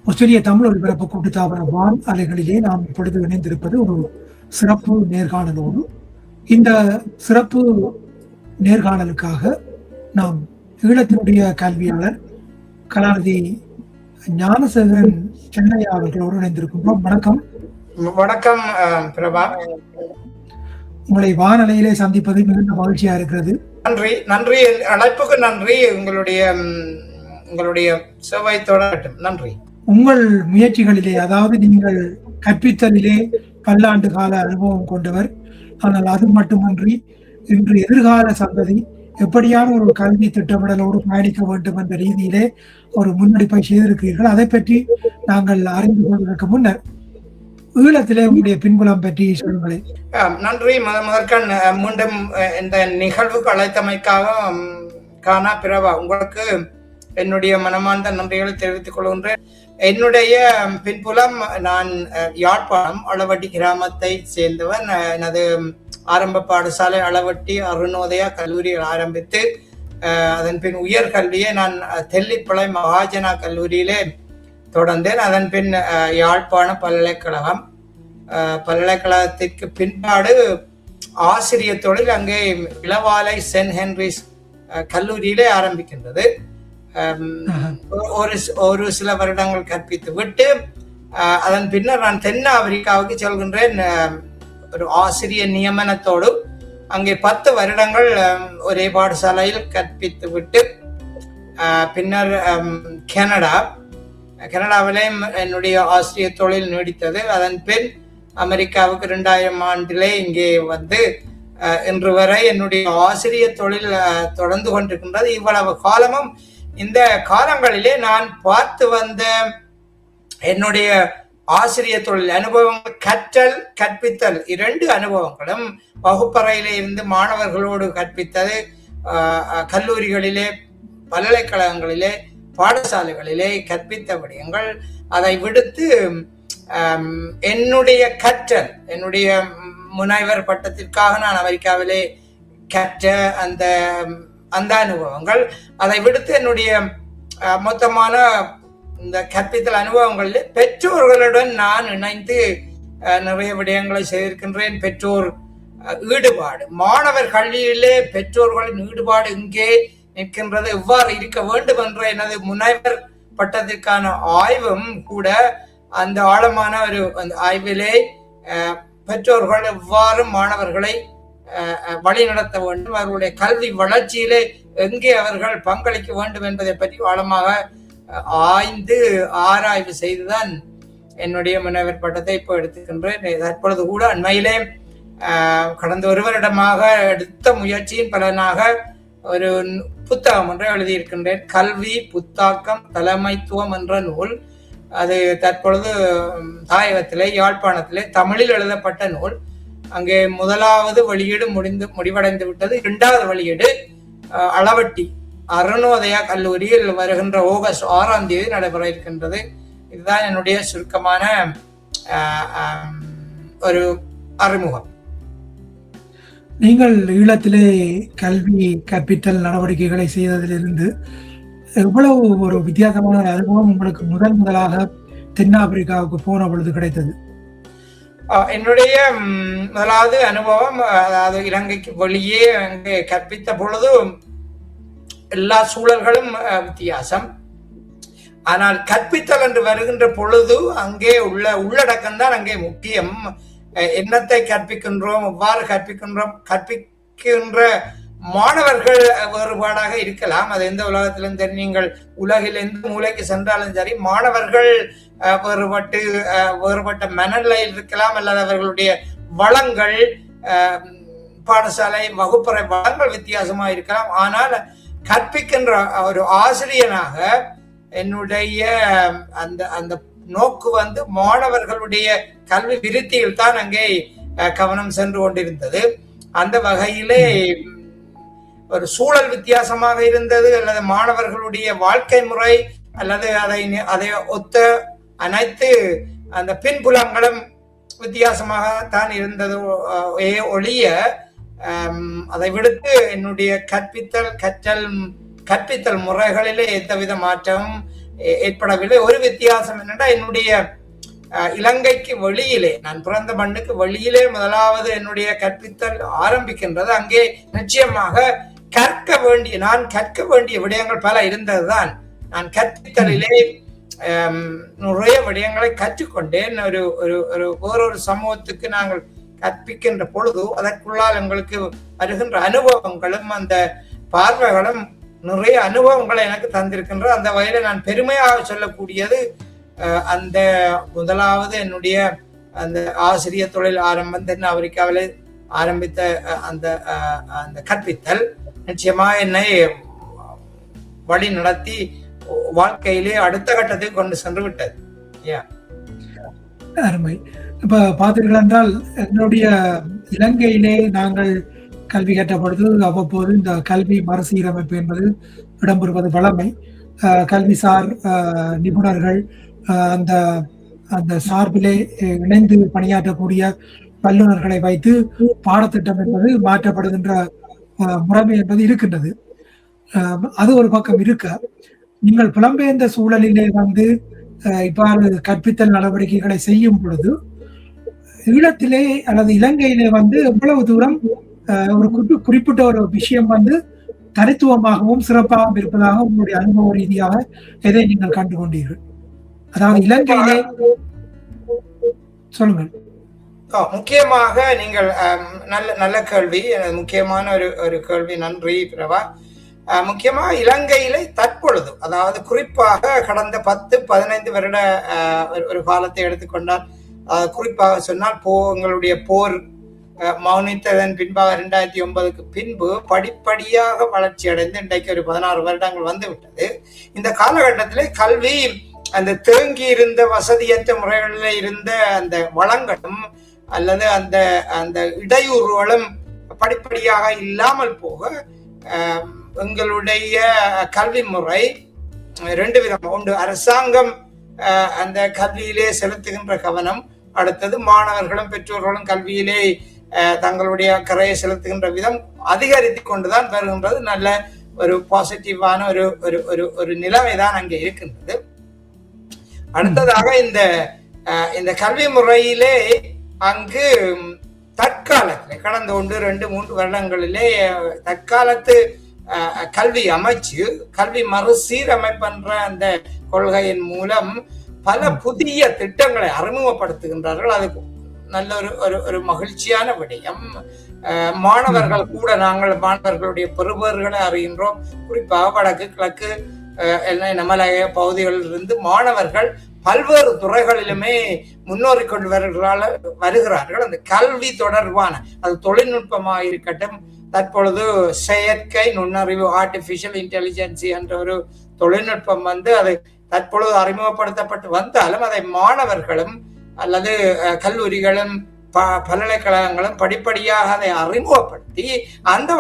ஆஸ்திரேலிய தமிழ் ஒலிபரப்பு கூட்டுத்தாபன வான் அலைகளிலே நாம் இப்பொழுது இணைந்திருப்பது ஒரு சிறப்பு நேர்காணலோடு. இந்த சிறப்பு நேர்காணலுக்காக நாம் ஈழத்தினுடைய கல்வியாளர் கலாநிதி ஞானசேகரன் சென்னையா அவர்களோடு இணைந்திருக்கின்றோம். வணக்கம். வணக்கம் பிரபா. உங்களை வானலையிலே சந்திப்பது மிகுந்த மகிழ்ச்சியா இருக்கிறது. நன்றி அழைப்புக்கு நன்றி. உங்களுடைய சேவை தொடரட்டும். நன்றி. உங்கள் முயற்சிகளிலே, அதாவது நீங்கள் கற்பித்தலிலே பல்லாண்டு கால அனுபவம் கொண்டவர். ஆனால் அது மட்டுமன்றி இன்று எதிர்கால சந்ததி எப்படியான ஒரு கல்வி திட்டமிடலோடு பயணிக்க வேண்டும் என்ற ரீதியிலே ஒரு முன்னெடுப்பை செய்திருக்கிறீர்கள். அதை பற்றி நாங்கள் அறிந்து கொள்வதற்கு முன்னர் ஈழத்திலே உங்களுடைய பின்புலம் பற்றி சொல்லுங்களேன். நன்றி. முதற்கண் மீண்டும் இந்த நிகழ்வுக்கு அழைத்தமைக்காக காணா பிரபா உங்களுக்கு என்னுடைய மனமார்ந்த நன்றிகளை தெரிவித்துக் கொள்கின்றேன். என்னுடைய பின்புலம், நான் யாழ்ப்பாணம் அளவட்டி கிராமத்தை சேர்ந்தவன். எனது ஆரம்ப பாடசாலை அளவட்டி அருணோதயா கல்லூரியில் ஆரம்பித்து அதன் பின் உயர்கல்வியை நான் தெல்லிப்பளை மகாஜனா கல்லூரியிலே தொடர்ந்தேன். அதன் பின் யாழ்ப்பாண பல்கலைக்கழகத்திற்கு பின்பாடு ஆசிரியர் தொழில் அங்கே இளவாலை சென்ட் ஹென்ரிஸ் கல்லூரியிலே ஆரம்பிக்கின்றது. ஒரு சில வருடங்கள் கற்பித்து விட்டு அதன் பின்னர் நான் தென் ஆப்பிரிக்காவுக்கு செல்கின்றேன். ஒரு ஆசிரியர் நியமனத்தோடு அங்கே 10 வருடங்கள் ஒரே பாடசாலையில் கற்பித்து விட்டு பின்னர் கனடாவிலே என்னுடைய ஆசிரியர் தொழில் நீடித்தது. அதன் பின் அமெரிக்காவுக்கு 2000 ஆண்டிலே இங்கே வந்து இன்று வரை என்னுடைய ஆசிரியர் தொழில் தொடர்ந்து கொண்டிருக்கின்றது. இவ்வளவு காலமும் இந்த காலங்களிலே நான் பார்த்து வந்த என்னுடைய ஆசிரியர் தொழில் அனுபவங்கள், கற்றல் கற்பித்தல் 2 அனுபவங்களும், வகுப்பறையிலே இருந்து மாணவர்களோடு கற்பித்தது, கல்லூரிகளிலே பல்கலைக்கழகங்களிலே பாடசாலைகளிலே கற்பித்த விடயங்கள், அதை விடுத்து என்னுடைய கற்றல், என்னுடைய முனைவர் பட்டத்திற்காக நான் அமெரிக்காவிலே கற்ற அந்த அனுபவங்கள், அதை விடுத்து என்னுடைய மொத்தமான இந்த கற்பித்தல் அனுபவங்களில் பெற்றோர்களுடன் நான் இணைந்து நிறைய விடயங்களை செய்திருக்கின்றேன். பெற்றோர் ஈடுபாடு, மாணவர் கல்வியிலே பெற்றோர்களின் ஈடுபாடு இங்கே நிற்கின்றது, எவ்வாறு இருக்க வேண்டும் என்ற எனது முனைவர் பட்டத்திற்கான ஆய்வும் கூட அந்த ஆழமான ஒரு ஆய்விலே பெற்றோர்கள் எவ்வாறு மாணவர்களை வழி நடத்த வேண்டும், அவர்களுடைய கல்வி வளர்ச்சியிலே எங்கே அவர்கள் பங்களிக்க வேண்டும் என்பதை பற்றி ஆழமாக ஆராய்வு செய்துதான் என்னுடைய முனைவர் பட்டத்தை இப்போ எடுத்துக்கின்றேன். தற்பொழுது கூட அண்மையிலே கடந்த 1 வருடமாக எடுத்த முயற்சியின் பலனாக ஒரு புத்தகம் ஒன்றை எழுதியிருக்கின்றேன். கல்வி புத்தாக்கம் தலைமைத்துவம் என்ற நூல். அது தற்பொழுது தாயகத்திலே யாழ்ப்பாணத்திலே தமிழில் எழுதப்பட்ட நூல். அங்கே 1வது வெளியீடு முடிவடைந்து விட்டது. 2வது வெளியீடு அளவட்டி அருணோதயா கல்லூரியில் வருகின்ற ஆகஸ்ட் 6ஆம் தேதி நடைபெற இருக்கின்றது. இதுதான் என்னுடைய சுருக்கமான ஒரு அறிமுகம். நீங்கள் ஈழத்திலே கல்வி கற்பித்தல் நடவடிக்கைகளை செய்ததிலிருந்து எவ்வளவு ஒரு வித்தியாசமான அனுபவம் உங்களுக்கு முதலாக தென்னாப்பிரிக்காவுக்கு போன பொழுது கிடைத்தது? என்னுடைய முதலாவது அனுபவம், அதாவது இலங்கைக்கு வெளியே அங்கே கற்பித்த பொழுது எல்லா சூழல்களும் வித்தியாசம். ஆனால் கற்பித்தல் என்று வருகின்ற பொழுது அங்கே உள்ளடக்கம் தான் அங்கே முக்கியம். என்னத்தை கற்பிக்கின்றோம், எவ்வாறு கற்பிக்கின்ற மாணவர்கள் வேறுபாடாக இருக்கலாம். அது எந்த உலகத்திலும் சரி, நீங்கள் உலகில் எந்த மூலைக்கு சென்றாலும் சரி, மாணவர்கள் வேறுபட்ட மனநிலையில் இருக்கலாம், அல்லது அவர்களுடைய வளங்கள், பாடசாலை வகுப்பறை வளங்கள் வித்தியாசமாக இருக்கலாம். ஆனால் கற்பிக்கின்ற ஒரு ஆசிரியனாக என்னுடைய அந்த நோக்கு வந்து மாணவர்களுடைய கல்வி விருத்தியில் தான் அங்கே கவனம் சென்று கொண்டிருந்தது. அந்த வகையிலே ஒரு சூழல் வித்தியாசமாக இருந்தது, அல்லது மாணவர்களுடைய வாழ்க்கை முறை, அல்லது அதை ஒத்த அனைத்து அந்த பின்புலங்களும் வித்தியாசமாக தான் இருந்தது ஒழிய, அதை விடுத்து என்னுடைய கற்பித்தல் முறைகளிலே எந்தவித மாற்றமும் ஏற்படவில்லை. ஒரு வித்தியாசம் என்னன்னா, என்னுடைய இலங்கைக்கு வெளியிலே, நான் பிறந்த மண்ணுக்கு வெளியிலே முதலாவது என்னுடைய கற்பித்தல் ஆரம்பிக்கின்றது. அங்கே நிச்சயமாக நான் கற்க வேண்டிய விடயங்கள் பல இருந்ததுதான். நான் கற்பித்தலிலே நிறைய விடயங்களை கற்றுக்கொண்டேன். வேறொரு சமூகத்துக்கு நாங்கள் கற்பிக்கின்ற பொழுது அதற்குள்ளால் எங்களுக்கு வருகின்ற அனுபவங்களும் அந்த பார்வைகளும் நிறைய அனுபவங்களை எனக்கு தந்திருக்கின்ற. அந்த வகையில நான் பெருமையாக சொல்லக்கூடியது அந்த முதலாவது என்னுடைய அந்த ஆசிரியர் தொழில் ஆரம்பம் தென் ஆப்பிரிக்காவில் ஆரம்பித்த அந்த அந்த கற்பித்தல் நிச்சயமா என்னை வழி நடத்தி வாழ்க்கையிலே அடுத்த கட்டத்துக்கு கொண்டு சென்று விட்டது. அருமை. இப்ப பார்த்தீர்கள் என்றால், என்னுடைய இலங்கையிலே நாங்கள் கல்வி கற்ற பொழுது அவ்வப்போது இந்த கல்வி மறுசீரமைப்பு என்பது இடம்பெறுவது வழமை. கல்விசார் நிபுணர்கள் அந்த அந்த சார்பிலே இணைந்து பணியாற்றக்கூடிய வல்லுநர்களை வைத்து பாடத்திட்டம் என்பது மாற்றப்படுகின்ற முறைமை என்பது இருக்கின்றது. அது ஒரு பக்கம் இருக்க, நீங்கள் புலம்பெயர்ந்த சூழலிலே வந்து இவ்வாறு கற்பித்தல் நடவடிக்கைகளை செய்யும் பொழுது ஈழத்திலே அல்லது இலங்கையிலே வந்து எவ்வளவு தூரம் ஒரு குறிப்பிட்ட ஒரு விஷயம் வந்து தனித்துவமாகவும் சிறப்பாகவும் இருப்பதாக உங்களுடைய அனுபவ ரீதியாக எதை நீங்கள் கண்டுகொண்டீர்கள்? அதாவது இலங்கையிலே சொல்லுங்கள். முக்கியமாக நீங்கள் நல்ல கேள்வி, முக்கியமான ஒரு கேள்வி. நன்றி பிரபா. முக்கியமாக இலங்கையிலே தற்பொழுது, அதாவது குறிப்பாக கடந்த 10-15 வருட ஒரு காலத்தை எடுத்துக்கொண்டால், குறிப்பாக சொன்னால் எங்களுடைய போர் மௌனித்ததன் பின்பாக 2009க்கு பின்பு படிப்படியாக வளர்ச்சி அடைந்து இன்றைக்கு ஒரு 16 வருடங்கள் வந்து விட்டது. இந்த காலகட்டத்திலே கல்வி அந்த தேங்கி இருந்த வசதியற்ற முறைகளில் இருந்த அந்த வளங்களும் அல்லது அந்த அந்த இடையூறுகளும் படிப்படியாக இல்லாமல் போக எங்களுடைய கல்வி முறை 2 விதம். ஒன்று, அரசாங்கம் அந்த கல்வியிலே செலுத்துகின்ற கவனம். அடுத்தது, மாணவர்களும் பெற்றோர்களும் கல்வியிலே தங்களுடைய கரையை செலுத்துகின்ற விதம் அதிகரித்து கொண்டுதான் வருகின்றது. நல்ல ஒரு பாசிட்டிவான ஒரு ஒரு ஒரு நிலைமை தான் அங்கே இருக்கின்றது. அடுத்ததாக இந்த கல்வி முறையிலே அங்கு தற்காலத்திலே கடந்த 1-2-3 வருடங்களிலே தற்காலத்து கல்வி அமைச்சு கல்வி மறுசீரமைப்பென்ற அந்த கொள்கையின் மூலம் பல புதிய திட்டங்களை அறிமுகப்படுத்துகின்றார்கள். அது நல்ல ஒரு மகிழ்ச்சியான விடயம். மாணவர்கள் கூட, நாங்கள் மாணவர்களுடைய பெறுபவர்களை அறிகின்றோம். குறிப்பாக வடக்கு கிழக்கு நமலய பகுதிகளில் இருந்து மாணவர்கள் பல்வேறு துறைகளிலுமே முன்னோறி கொண்டு வருகிறார்கள். அந்த கல்வி தொடர்பான, அது தொழில்நுட்பமாக இருக்கட்டும், தற்பொழுது செயற்கை நுண்ணறிவு ஆர்டிபிஷியல் இன்டெலிஜென்சி என்ற ஒரு தொழில்நுட்பம் வந்து அது தற்பொழுது அறிமுகப்படுத்தப்பட்டு வந்தாலும் அதை மாணவர்களும் அல்லது கல்லூரிகளும் பல்கலைக்கழகங்களும் படிப்படியாக அதை அறிமுகப்படுத்தி அந்த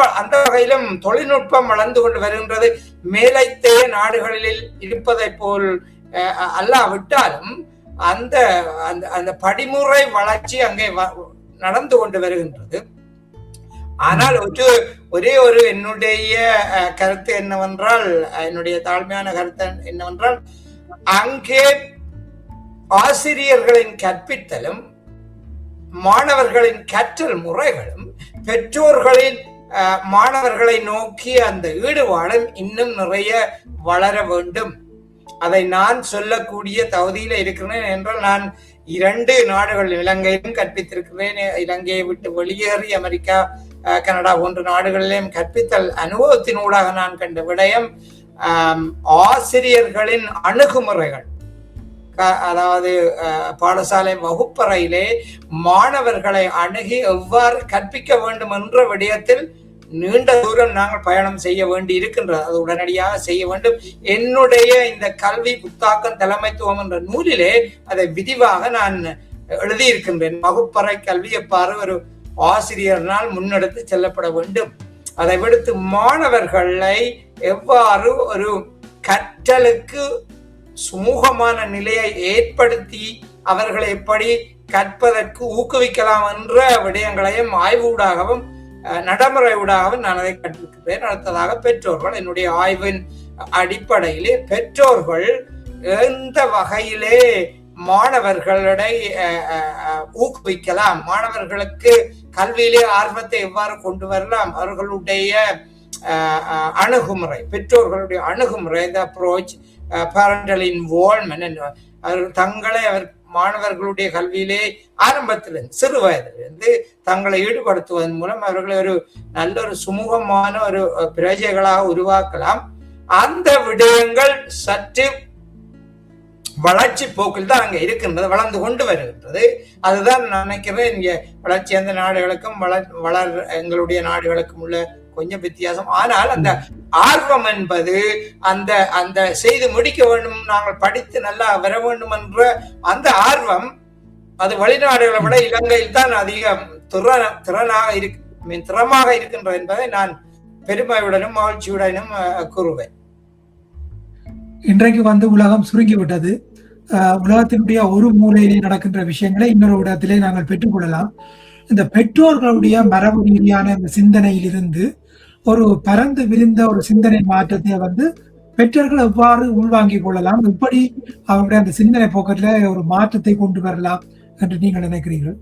வகையிலும் தொழில்நுட்பம் வளர்ந்து கொண்டு வருகின்றது. மேலைத்தேய நாடுகளில் இருப்பதை போல் அல்லாவிட்டாலும் அந்த அந்த படிமுறை வளர்ச்சி அங்கே நடந்து கொண்டு வருகின்றது. ஆனால் ஒரே ஒரு என்னுடைய கருத்து என்னவென்றால், என்னுடைய தாழ்மையான கருத்து என்னவென்றால், அங்கே ஆசிரியர்களின் கற்பித்தலும் மாணவர்களின் கற்றல் முறைகளும் பெற்றோர்களின் மாணவர்களை நோக்கி அந்த ஈடுபாடும் இன்னும் நிறைய வளர வேண்டும். அதை நான் சொல்லக்கூடிய தகுதியில இருக்கிறேன் என்றால், நான் 2 நாடுகள் இலங்கையிலும் கற்பித்திருக்கிறேன். இலங்கையை விட்டு வெளியேறி அமெரிக்கா, கனடா போன்ற நாடுகளிலும் கற்பித்தல் அனுபவத்தினூடாக நான் கண்ட விடயம், ஆசிரியர்களின் அணுகுமுறைகள், அதாவது பாடசாலை வகுப்பறையிலே மாணவர்களை அணுகி எவ்வாறு கற்பிக்க வேண்டும் என்ற விடயத்தில் நீண்ட தூரம் நாங்கள் பயணம் செய்ய வேண்டி இருக்கின்றது. அது உடனடியாக செய்ய வேண்டும். என்னுடைய இந்த கல்வி புத்தாக்கம் தலைமைத்துவம் என்ற நூலிலே அதை விரிவாக நான் எழுதியிருக்கின்றேன். வகுப்பறை கல்வி எவ்வாறு ஒரு ஆசிரியர்னால் முன்னெடுத்து செல்லப்பட வேண்டும், அதை விடுத்து மாணவர்களை எவ்வாறு ஒரு கற்றலுக்கு சுமூகமான நிலையை ஏற்படுத்தி அவர்களை எப்படி கற்பதற்கு ஊக்குவிக்கலாம் என்ற விடயங்களையும் ஆய்வூடாகவும் நடைமுறை ஊடாகவும் நான் அதை கற்றிருக்கிறேன். அடுத்ததாக பெற்றோர்கள், என்னுடைய ஆய்வின் அடிப்படையிலே பெற்றோர்கள் எந்த வகையிலே மாணவர்களை ஊக்குவிக்கலாம், மாணவர்களுக்கு கல்வியிலே ஆர்வத்தை எவ்வாறு கொண்டு வரலாம், அவர்களுடைய அணுகுமுறை, பெற்றோர்களுடைய அணுகுமுறை, இந்த அப்ரோச், பேரண்டல் இன்வால்வ்மென்ட், அவர்கள் தங்களை மாணவர்களுடைய கல்வியிலே ஆரம்பத்திலிருந்து சிறு வயதிலிருந்து தங்களை ஈடுபடுத்துவதன் மூலம் அவர்களை ஒரு நல்ல ஒரு சுமூகமான ஒரு பிரஜைகளாக உருவாக்கலாம். அந்த விடயங்கள் சற்று வளர்ச்சி போக்கில் தான் அங்க இருக்கின்றது, வளர்ந்து கொண்டு வருகின்றது. அதுதான் நினைக்கிறேன் இங்க வளர்ச்சி அந்த நாடுகளுக்கும் எங்களுடைய நாடுகளுக்கும் உள்ள கொஞ்சம் வித்தியாசம். ஆனால் அந்த ஆர்வம் என்பது அந்த அந்த செய்து முடிக்க வேண்டும், நாங்கள் படித்து நல்லா வர வேண்டும் என்ற அந்த ஆர்வம் அது வெளிநாடுகளை விட இலங்கையில் தான் அதிகம் திறமாக இருக்கின்றது என்பதை நான் பெருமையுடனும் மகிழ்ச்சியுடனும் கூறுவேன். இன்றைக்கு உலகம் சுருங்கிவிட்டது. உலகத்தினுடைய ஒரு மூலையிலே நடக்கின்ற விஷயங்களை இன்னொரு இடத்திலே நாங்கள் பெற்றுக்கொள்ளலாம். இந்த பெற்றோர்களுடைய மரபு ரீதியான இந்த சிந்தனையில் இருந்து ஒரு பரந்து விரிந்த ஒரு சிந்தனை மாற்றத்தை பெற்றோர்கள் எவ்வாறு உள்வாங்கிக் கொள்ளலாம், எப்படி அவருடைய அந்த சிந்தனை போக்கத்தில் ஒரு மாற்றத்தை கொண்டு வரலாம் என்று நீங்கள் நினைக்கிறீர்கள்?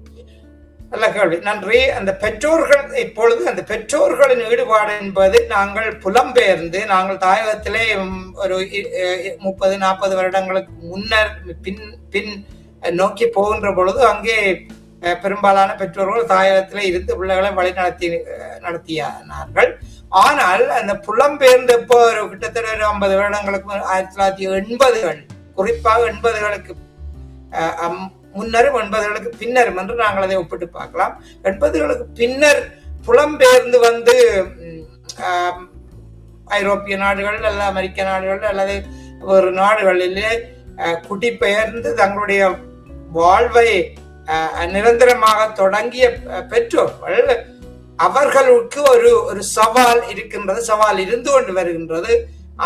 நல்ல கேள்வி, நன்றி. அந்த பெற்றோர்கள் இப்பொழுது அந்த பெற்றோர்களின் ஈடுபாடு என்பது நாங்கள் புலம்பெயர்ந்து நாங்கள் தாயகத்திலே ஒரு 30-40 வருடங்களுக்கு முன்னர் பின் நோக்கி போகின்ற பொழுது அங்கே பெரும்பாலான பெற்றோர்கள் தாயகத்திலே இருந்து பிள்ளைகளை வழி நடத்தினார்கள். ஆனால் அந்த புலம்பெயர்ந்து இப்போ ஒரு கிட்டத்தட்ட ஒரு 50 வருடங்களுக்கு 1980கள், குறிப்பாக 80களுக்கு முன்னரும் 80களுக்கு பின்னரும் என்று நாங்கள் அதை ஒப்பிட்டு பார்க்கலாம். 80களுக்கு பின்னர் புலம்பெயர்ந்து ஐரோப்பிய நாடுகள் அல்லது அமெரிக்க நாடுகள் அல்லது ஒரு நாடுகளிலே குடிபெயர்ந்து தங்களுடைய வாழ்வை நிரந்தரமாக தொடங்கிய பெற்றோர்கள், அவர்களுக்கு ஒரு சவால் இருக்கின்றது, சவால் இருந்து கொண்டு வருகின்றது.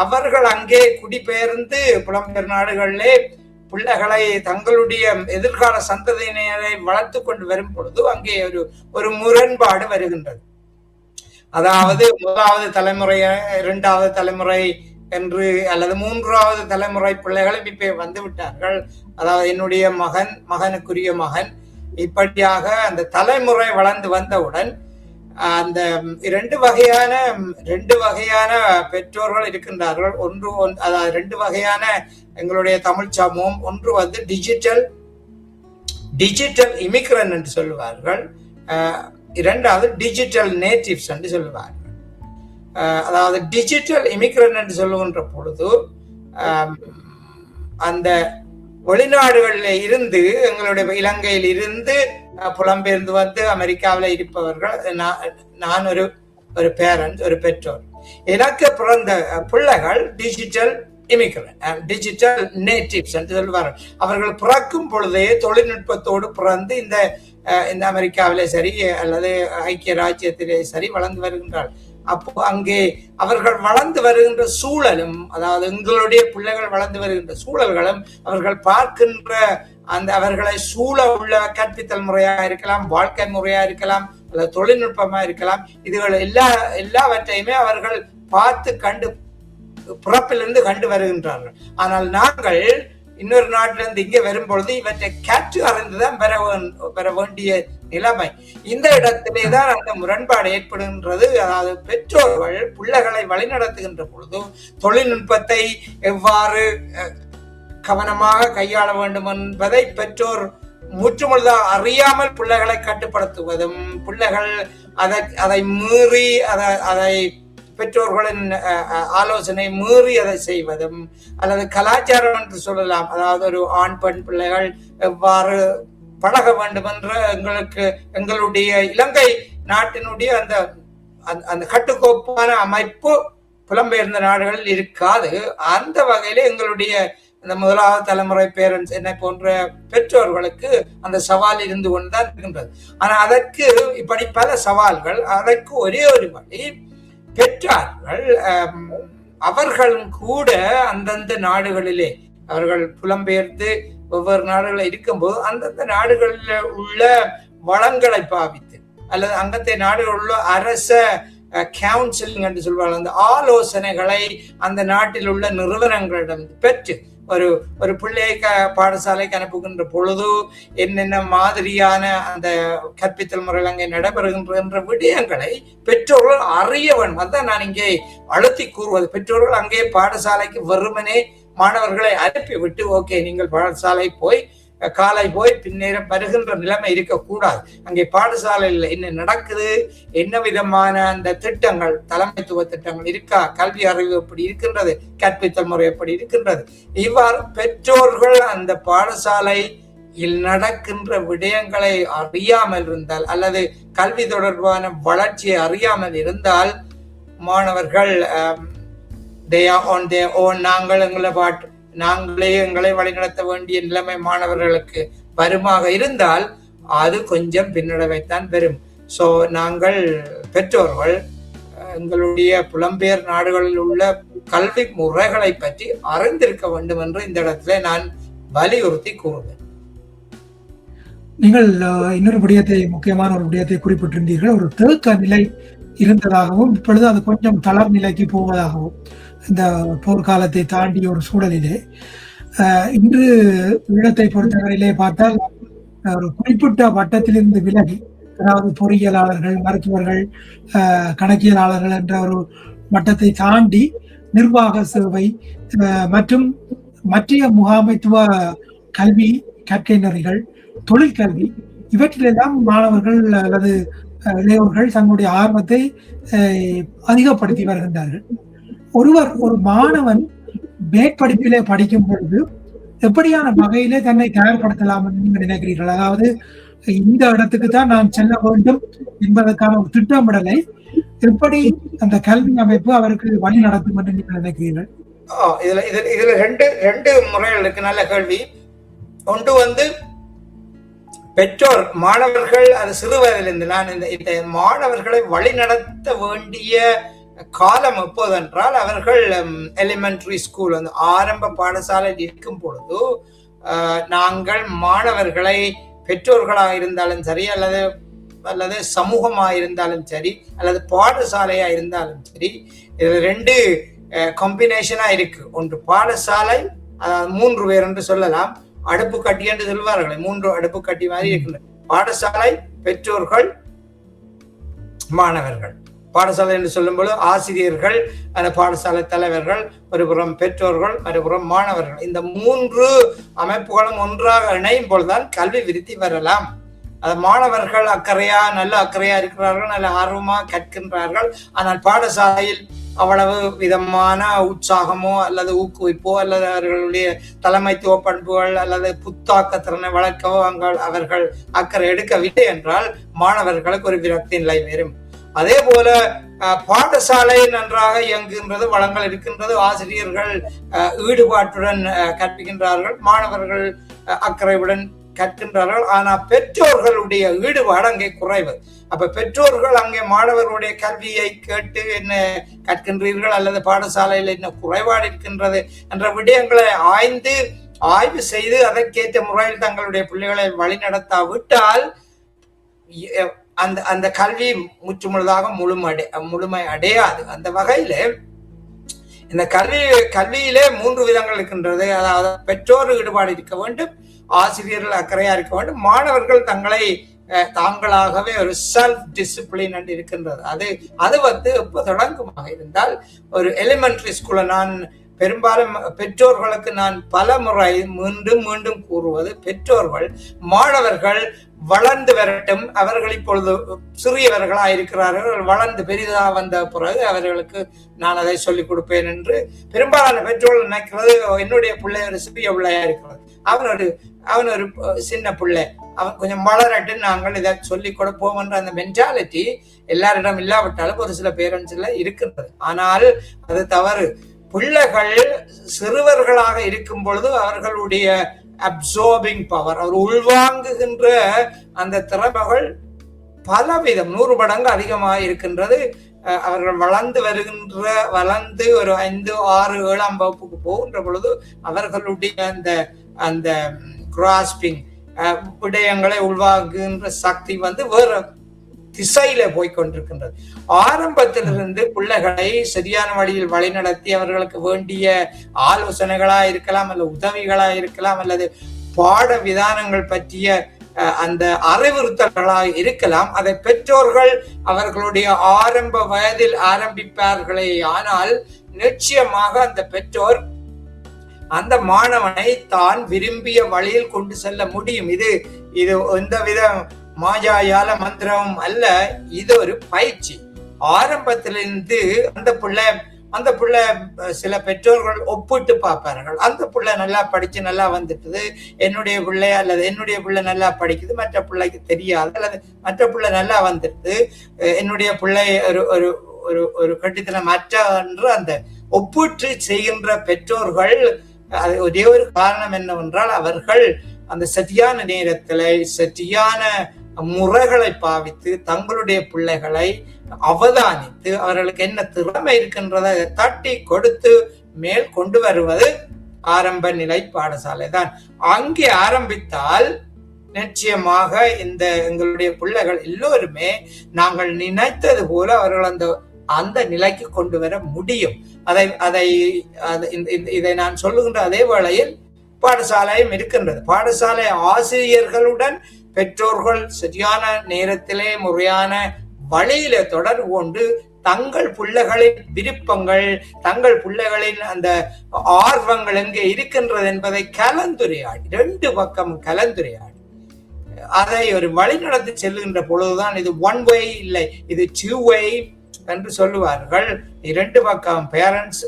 அவர்கள் அங்கே குடிபெயர்ந்து புலம்பெயர் நாடுகளிலே பிள்ளைகளை தங்களுடைய எதிர்கால சந்ததியினரை வளர்த்து கொண்டு வரும் பொழுது அங்கே ஒரு முரண்பாடு வருகின்றது. அதாவது முதலாவது தலைமுறை, 2வது தலைமுறை என்று அல்லது 3வது தலைமுறை பிள்ளைகளும் இப்ப வந்து விட்டார்கள். அதாவது என்னுடைய மகனுக்குரிய மகன், இப்படியாக அந்த தலைமுறை வளர்ந்து வந்தவுடன் அந்த ரெண்டு வகையான பெற்றோர்கள் இருக்கின்றார்கள். அதாவது 2 வகையான எங்களுடைய தமிழ் சமூகம். ஒன்று டிஜிட்டல் இமிகிரண்ட் என்று சொல்லுவார்கள், 2வது டிஜிட்டல் நேட்டிவ்ஸ் என்று சொல்லுவார்கள். அதாவது டிஜிட்டல் இமிகிரண்ட் என்று சொல்லுகின்ற பொழுது அந்த வெளிநாடுகளில் இருந்து, எங்களுடைய இலங்கையில் இருந்து புலம்பெயர்ந்து வந்து அமெரிக்காவில் இருப்பவர்கள். நான் ஒரு பேரண்ட், ஒரு பெற்றோர். எனக்கு பிறந்த பிள்ளைகள் டிஜிட்டல் இமிகிரண்ட், டிஜிட்டல் நேட்டிவ்ஸ் என்று சொல்வார்கள். அவர்கள் பிறக்கும் பொழுதே தொழில்நுட்பத்தோடு பிறந்து இந்த அமெரிக்காவிலே சரி அல்லது ஐக்கிய ராஜ்யத்திலே சரி வளர்ந்து வருகின்றார்கள். அப்போ அங்கே அவர்கள் வளர்ந்து வருகின்ற சூழலும், அதாவது எங்களுடைய பிள்ளைகள் வளர்ந்து வருகின்ற சூழல்களும், அவர்கள் பார்க்கின்ற அந்த அவர்களை சூழ உள்ள கற்பித்தல் முறையா இருக்கலாம், வாழ்க்கை முறையா இருக்கலாம், அல்லது தொழில்நுட்பமா இருக்கலாம், இதுகள் எல்லாவற்றையுமே அவர்கள் பார்த்து கண்டு பிறப்பிலிருந்து கண்டு வருகின்றார்கள். ஆனால் நாங்கள் இன்னொரு நாட்டிலிருந்து இங்கே வரும்பொழுது இவற்றை கேட்டு அறிந்துதான் பெற வேண்டிய நிலைமை. இந்த இடத்திலேதான் அந்த முரண்பாடு ஏற்படுகின்றது. அதாவது பெற்றோர்கள் பிள்ளைகளை வழிநடத்துகின்ற பொழுது தொழில்நுட்பத்தை எவ்வாறு கவனமாக கையாள வேண்டும் என்பதை பெற்றோர் முற்றுமுழுதாக அறியாமல் பிள்ளைகளை கட்டுப்படுத்துவதும், பிள்ளைகள் அதை மீறி அதை பெற்றோர்களின் ஆலோசனை மீறி அதை செய்வதும், அல்லது கலாச்சாரம் என்று சொல்லலாம். அதாவது ஒரு ஆண் பெண் பிள்ளைகள் எவ்வாறு பழக வேண்டும் என்ற எங்களுடைய இலங்கை நாட்டினுடைய அந்த கட்டுக்கோப்பான அமைப்பு புலம்பெயர்ந்த நாடுகளில் இருக்காது. அந்த வகையில எங்களுடைய இந்த 1வது தலைமுறை பேரண்ட்ஸ் என்னை போன்ற பெற்றோர்களுக்கு அந்த சவால் இருந்து கொண்டுதான் இருக்கின்றது. ஆனா அதற்கு இப்படி பல சவால்கள். அதற்கு ஒரே ஒரு வழி, பெற்றார்கள் அவர்களும் கூட அந்தந்த நாடுகளிலே அவர்கள் புலம்பெயர்ந்து ஒவ்வொரு நாடுகளில் இருக்கும்போது அந்தந்த நாடுகளில் உள்ள வளங்களை பாவித்து, அல்லது அங்கத்தை நாடுகளில் உள்ள அரச கவுன்சிலிங் என்று சொல்வார்கள், அந்த ஆலோசனைகளை அந்த நாட்டில் உள்ள நிறுவனங்களிடம் பெற்று, ஒரு ஒரு பிள்ளையை பாடசாலைக்கு அனுப்புகின்ற பொழுது என்னென்ன மாதிரியான அந்த கற்பித்தல் முறையில் அங்கே நடைபெறுகின்ற விடயங்களை பெற்றோர்கள் அறிய வேண்டும். அதுதான் நான் இங்கே அழுத்தி கூறுவது. பெற்றோர்கள் அங்கே பாடசாலைக்கு வெறுமனே மாணவர்களை அனுப்பிவிட்டு ஓகே நீங்கள் பாடசாலை போய் காலை போய் பின்னேறம் வருகின்ற நிலைமை இருக்கக்கூடாது. அங்கே பாடசாலையில் என்ன நடக்குது, என்ன விதமான அந்த திட்டங்கள், தலைமைத்துவ திட்டங்கள் இருக்கா, கல்வி அறிவு எப்படி இருக்கின்றது, கற்பித்தல் முறை எப்படி இருக்கின்றது, இவ்வாறு பெற்றோர்கள் அந்த பாடசாலையில் நடக்கின்ற விடயங்களை அறியாமல் இருந்தால் அல்லது கல்வி தொடர்பான வளர்ச்சியை அறியாமல் இருந்தால் மாணவர்கள் நாங்களே எங்களை வழிநடத்த வேண்டிய நிலைமை மாணவர்களுக்கு வருமாக இருந்தால் அது கொஞ்சம் பின்னடைவைத்தான் பெறும். ஸோ நாங்கள் பெற்றோர்கள் எங்களுடைய புலம்பெயர் நாடுகளில் உள்ள கல்வி முறைகளை பற்றி அறிந்திருக்க வேண்டும் என்று இந்த இடத்துல நான் வலியுறுத்தி கூறுவேன். நீங்கள் இன்னொரு விடயத்தை, முக்கியமான ஒரு விடயத்தை குறிப்பிட்டிருந்தீர்கள். ஒரு தேக்க நிலை இருந்ததாகவும் இப்பொழுது அது கொஞ்சம் தளர் நிலைக்கு போவதாகவும் இந்த போர்க்காலத்தை தாண்டிய ஒரு சூழலிலே இன்று ஈழத்தை பொறுத்தவரையிலே பார்த்தால் ஒரு குறிப்பிட்ட வட்டத்திலிருந்து விலகி, அதாவது பொறியியலாளர்கள், மருத்துவர்கள், கணக்கியலாளர்கள் என்ற ஒரு வட்டத்தை தாண்டி நிர்வாக சேவை மற்றும் மற்ற முகாமைத்துவ கல்வி கற்கை நெறிகள், தொழிற்கல்வி, இவற்றிலெல்லாம் மாணவர்கள் அல்லது இளையோர்கள் தங்களுடைய ஆர்வத்தை அதிகப்படுத்தி வருகின்றார்கள். ஒரு மாணவன் மேற்படிப்பிலே படிக்கும் பொழுது எப்படியான வகையிலே தன்னை தயார்படுத்தலாம் என்று நீங்கள் நினைக்கிறீர்கள்? அதாவது இந்த இடத்துக்கு தான் நான் செல்ல வேண்டும் என்பதற்கான ஒரு திட்டமிடலை எப்படி அந்த கல்வி அமைப்பு அவருக்கு வழி நடத்தும் என்று நீங்கள் நினைக்கிறீர்கள்? இதுல ரெண்டு முறைகள் இருக்கு. நல்ல கேள்வி. ஒன்று பெற்றோர், மாணவர்கள் அது சிறு வயதிலிருந்து நான் இந்த மாணவர்களை வழி நடத்த வேண்டிய காலம் எப்போதென்றால் அவர்கள் எலிமெண்டரி ஸ்கூல் வந்து ஆரம்ப பாடசாலையில் இருக்கும் பொழுது நாங்கள் மாணவர்களை பெற்றோர்களாக இருந்தாலும் சரி அல்லது சமூகமாக இருந்தாலும் சரி அல்லது பாடசாலையா இருந்தாலும் சரி, இதுல ரெண்டு காம்பினேஷனா இருக்கு. ஒன்று பாடசாலை, அதாவது 3 பேர் என்று சொல்லலாம், அடுப்பு கட்டி என்று சொல்வார்கள், 3 அடுப்பு கட்டி மாதிரி இருக்கின்றன. பாடசாலை, பெற்றோர்கள், மாணவர்கள். பாடசாலை என்று சொல்லும்போது ஆசிரியர்கள், அந்த பாடசாலை தலைவர்கள், ஒருபுறம் பெற்றோர்கள், மறுபுறம் மாணவர்கள். இந்த 3 அமைப்புகளும் ஒன்றாக இணையும் பொழுதுதான் கல்வி விருத்தி வரலாம். அது மாணவர்கள் நல்ல அக்கறையா இருக்கிறார்கள், நல்ல ஆர்வமா கற்கின்றார்கள். ஆனால் பாடசாலையில் அவ்வளவு விதமான உற்சாகமோ அல்லது ஊக்குவிப்போ அல்லது அவர்களுடைய தலைமைத்துவ பண்புகள் அல்லது புத்தாக்க திறனை வளர்க்கவோ அவர்கள் அக்கறை எடுக்கவில்லை என்றால் மாணவர்களுக்கு ஒரு விரக்தி நிலை வரும். அதே போல பாடசாலை நன்றாக இயங்குகின்றது, வளங்கள் இருக்கின்றது, ஆசிரியர்கள் ஈடுபாட்டுடன் கற்பிக்கின்றார்கள், மாணவர்கள் அக்கறையுடன் கற்கின்றார்கள். ஆனா பெற்றோர்களுடைய ஈடுபாடு அங்கே குறைவு. அப்ப பெற்றோர்கள் அங்கே மாணவர்களுடைய கல்வியை கேட்டு என்ன கற்கின்றீர்கள் அல்லது பாடசாலையில் என்ன குறைபாடு இருக்கின்றது என்ற விடயங்களை ஆய்வு செய்து அதற்கேற்ற முறையில் தங்களுடைய பிள்ளைகளை வழிநடத்தாவிட்டால் அந்த கல்வி முற்றுமுழுதாக முழுமை அடையாது. அந்த வகையில இந்த கல்வியிலே 3 விதங்கள் இருக்கின்றது. அதாவது பெற்றோர் ஈடுபாடு இருக்க வேண்டும், ஆசிரியர்கள் அக்கறையா இருக்க வேண்டும், மாணவர்கள் தாங்களாகவே ஒரு செல்ஃப் டிசிப்ளின் என்று இருக்கின்றது. அது எப்போ தொடங்குமாக இருந்தால் ஒரு எலிமெண்டரி ஸ்கூல்ல நான் பெரும்பாலும் பெற்றோர்களுக்கு நான் பல முறை மீண்டும் கூறுவது, பெற்றோர்கள் மாணவர்கள் வளர்ந்து வரட்டும், அவர்கள் இப்பொழுது சிறியவர்களா இருக்கிறார்கள், வளர்ந்து பெரிதாக வந்த பிறகு அவர்களுக்கு நான் அதை சொல்லிக் கொடுப்பேன் என்று பெரும்பாலான பெற்றோர்கள் நினைக்கிறது. என்னுடைய பிள்ளை ஒரு சிறிய பிள்ளையா இருக்கிறது, அவன் ஒரு சின்ன பிள்ளை, அவன் கொஞ்சம் வளரட்டு, நாங்கள் இதை சொல்லிக் கொடுப்போம் என்ற அந்த மென்டாலிட்டி எல்லாரிடம் இல்லாவிட்டாலும் ஒரு சில பேரண்ட்ஸ்ல இருக்கின்றது. ஆனால் அது தவறு. பிள்ளைகள் சிறுவர்களாக இருக்கும் பொழுது அவர்களுடைய அப்சர்பிங் பவர், அவர் உள்வாங்குகின்ற அந்த திறமைகள் பலவிதம் 100 மடங்கு அதிகமாக இருக்கின்றது. அவர்கள் வளர்ந்து ஒரு 5, 6, 7ஆம் வகுப்புக்கு போகின்ற பொழுது அவர்களுடைய அந்த கிராஸ்பிங் விடயங்களை உள்வாங்குகின்ற சக்தி வேற திசையில போய்கொண்டிருக்கின்றது. ஆரம்பத்திலிருந்து பிள்ளைகளை சரியான வழியில் வழிநடத்தி அவர்களுக்கு வேண்டிய ஆலோசனைகளா இருக்கலாம், அல்லது உதவிகளா இருக்கலாம், அல்லது பாட விதானங்கள் பற்றிய அந்த அறிவுறுத்தல்களாக இருக்கலாம். அதை பெற்றோர்கள் அவர்களுடைய ஆரம்ப வயதில் ஆரம்பிப்பார்களே ஆனால் நிச்சயமாக அந்த பெற்றோர் அந்த மாணவனை தான் விரும்பிய வழியில் கொண்டு செல்ல முடியும். இது எந்தவித மாயாயால மந்திரமும் அல்ல, இது ஒரு பயிற்சி. ஆரம்பத்திலிருந்து அந்த பிள்ளை சில பெற்றோர்கள் ஒப்பிட்டு பார்ப்பார்கள். அந்த பிள்ளை நல்லா படிச்சு நல்லா வந்துட்டுது, என்னுடைய பிள்ளை அல்லது என்னுடைய பிள்ளை நல்லா படிக்குது, மற்ற பிள்ளைக்கு தெரியாது, அல்லது மற்ற பிள்ளை நல்லா வந்துடுது, என்னுடைய பிள்ளை ஒரு ஒரு ஒரு கட்டித்தனம் மற்ற என்று அந்த ஒப்பிட்டு செய்கின்ற பெற்றோர்கள் அது ஒரே ஒரு காரணம் என்னவென்றால் அவர்கள் அந்த சரியான நேரத்துல சரியான முறைகளை பாவித்து தங்களுடைய பிள்ளைகளை அவதானித்து அவர்களுக்கு என்ன திறமை இருக்கின்றதை தட்டி கொடுத்து மேல் கொண்டு வருவது ஆரம்ப நிலை பாடசாலை தான். அங்கே ஆரம்பித்தால் நிச்சயமாக எங்களுடைய பிள்ளைகள் எல்லோருமே நாங்கள் நினைத்தது போல அவர்கள் அந்த நிலைக்கு கொண்டு வர முடியும். இதை நான் சொல்லுகின்ற அதே வேளையில் பாடசாலையும் இருக்கின்றது. பாடசாலை ஆசிரியர்களுடன் பெற்றோர்கள் சரியான நேரத்திலே முறையான வழியில தொடர்பு கொண்டு தங்கள் பிள்ளைகளின் விருப்பங்கள், தங்கள் பிள்ளைகளின் அந்த ஆர்வங்கள் எங்கே இருக்கின்றது என்பதை கலந்துரையாடி, 2 பக்கம் கலந்துரையாடி அதை ஒரு வழி நடத்தி செல்லுகின்ற பொழுதுதான் இது 1 way இல்லை, இது 2 way என்று சொல்லுவார்கள். 2 பக்கம் பேரண்ட்ஸ்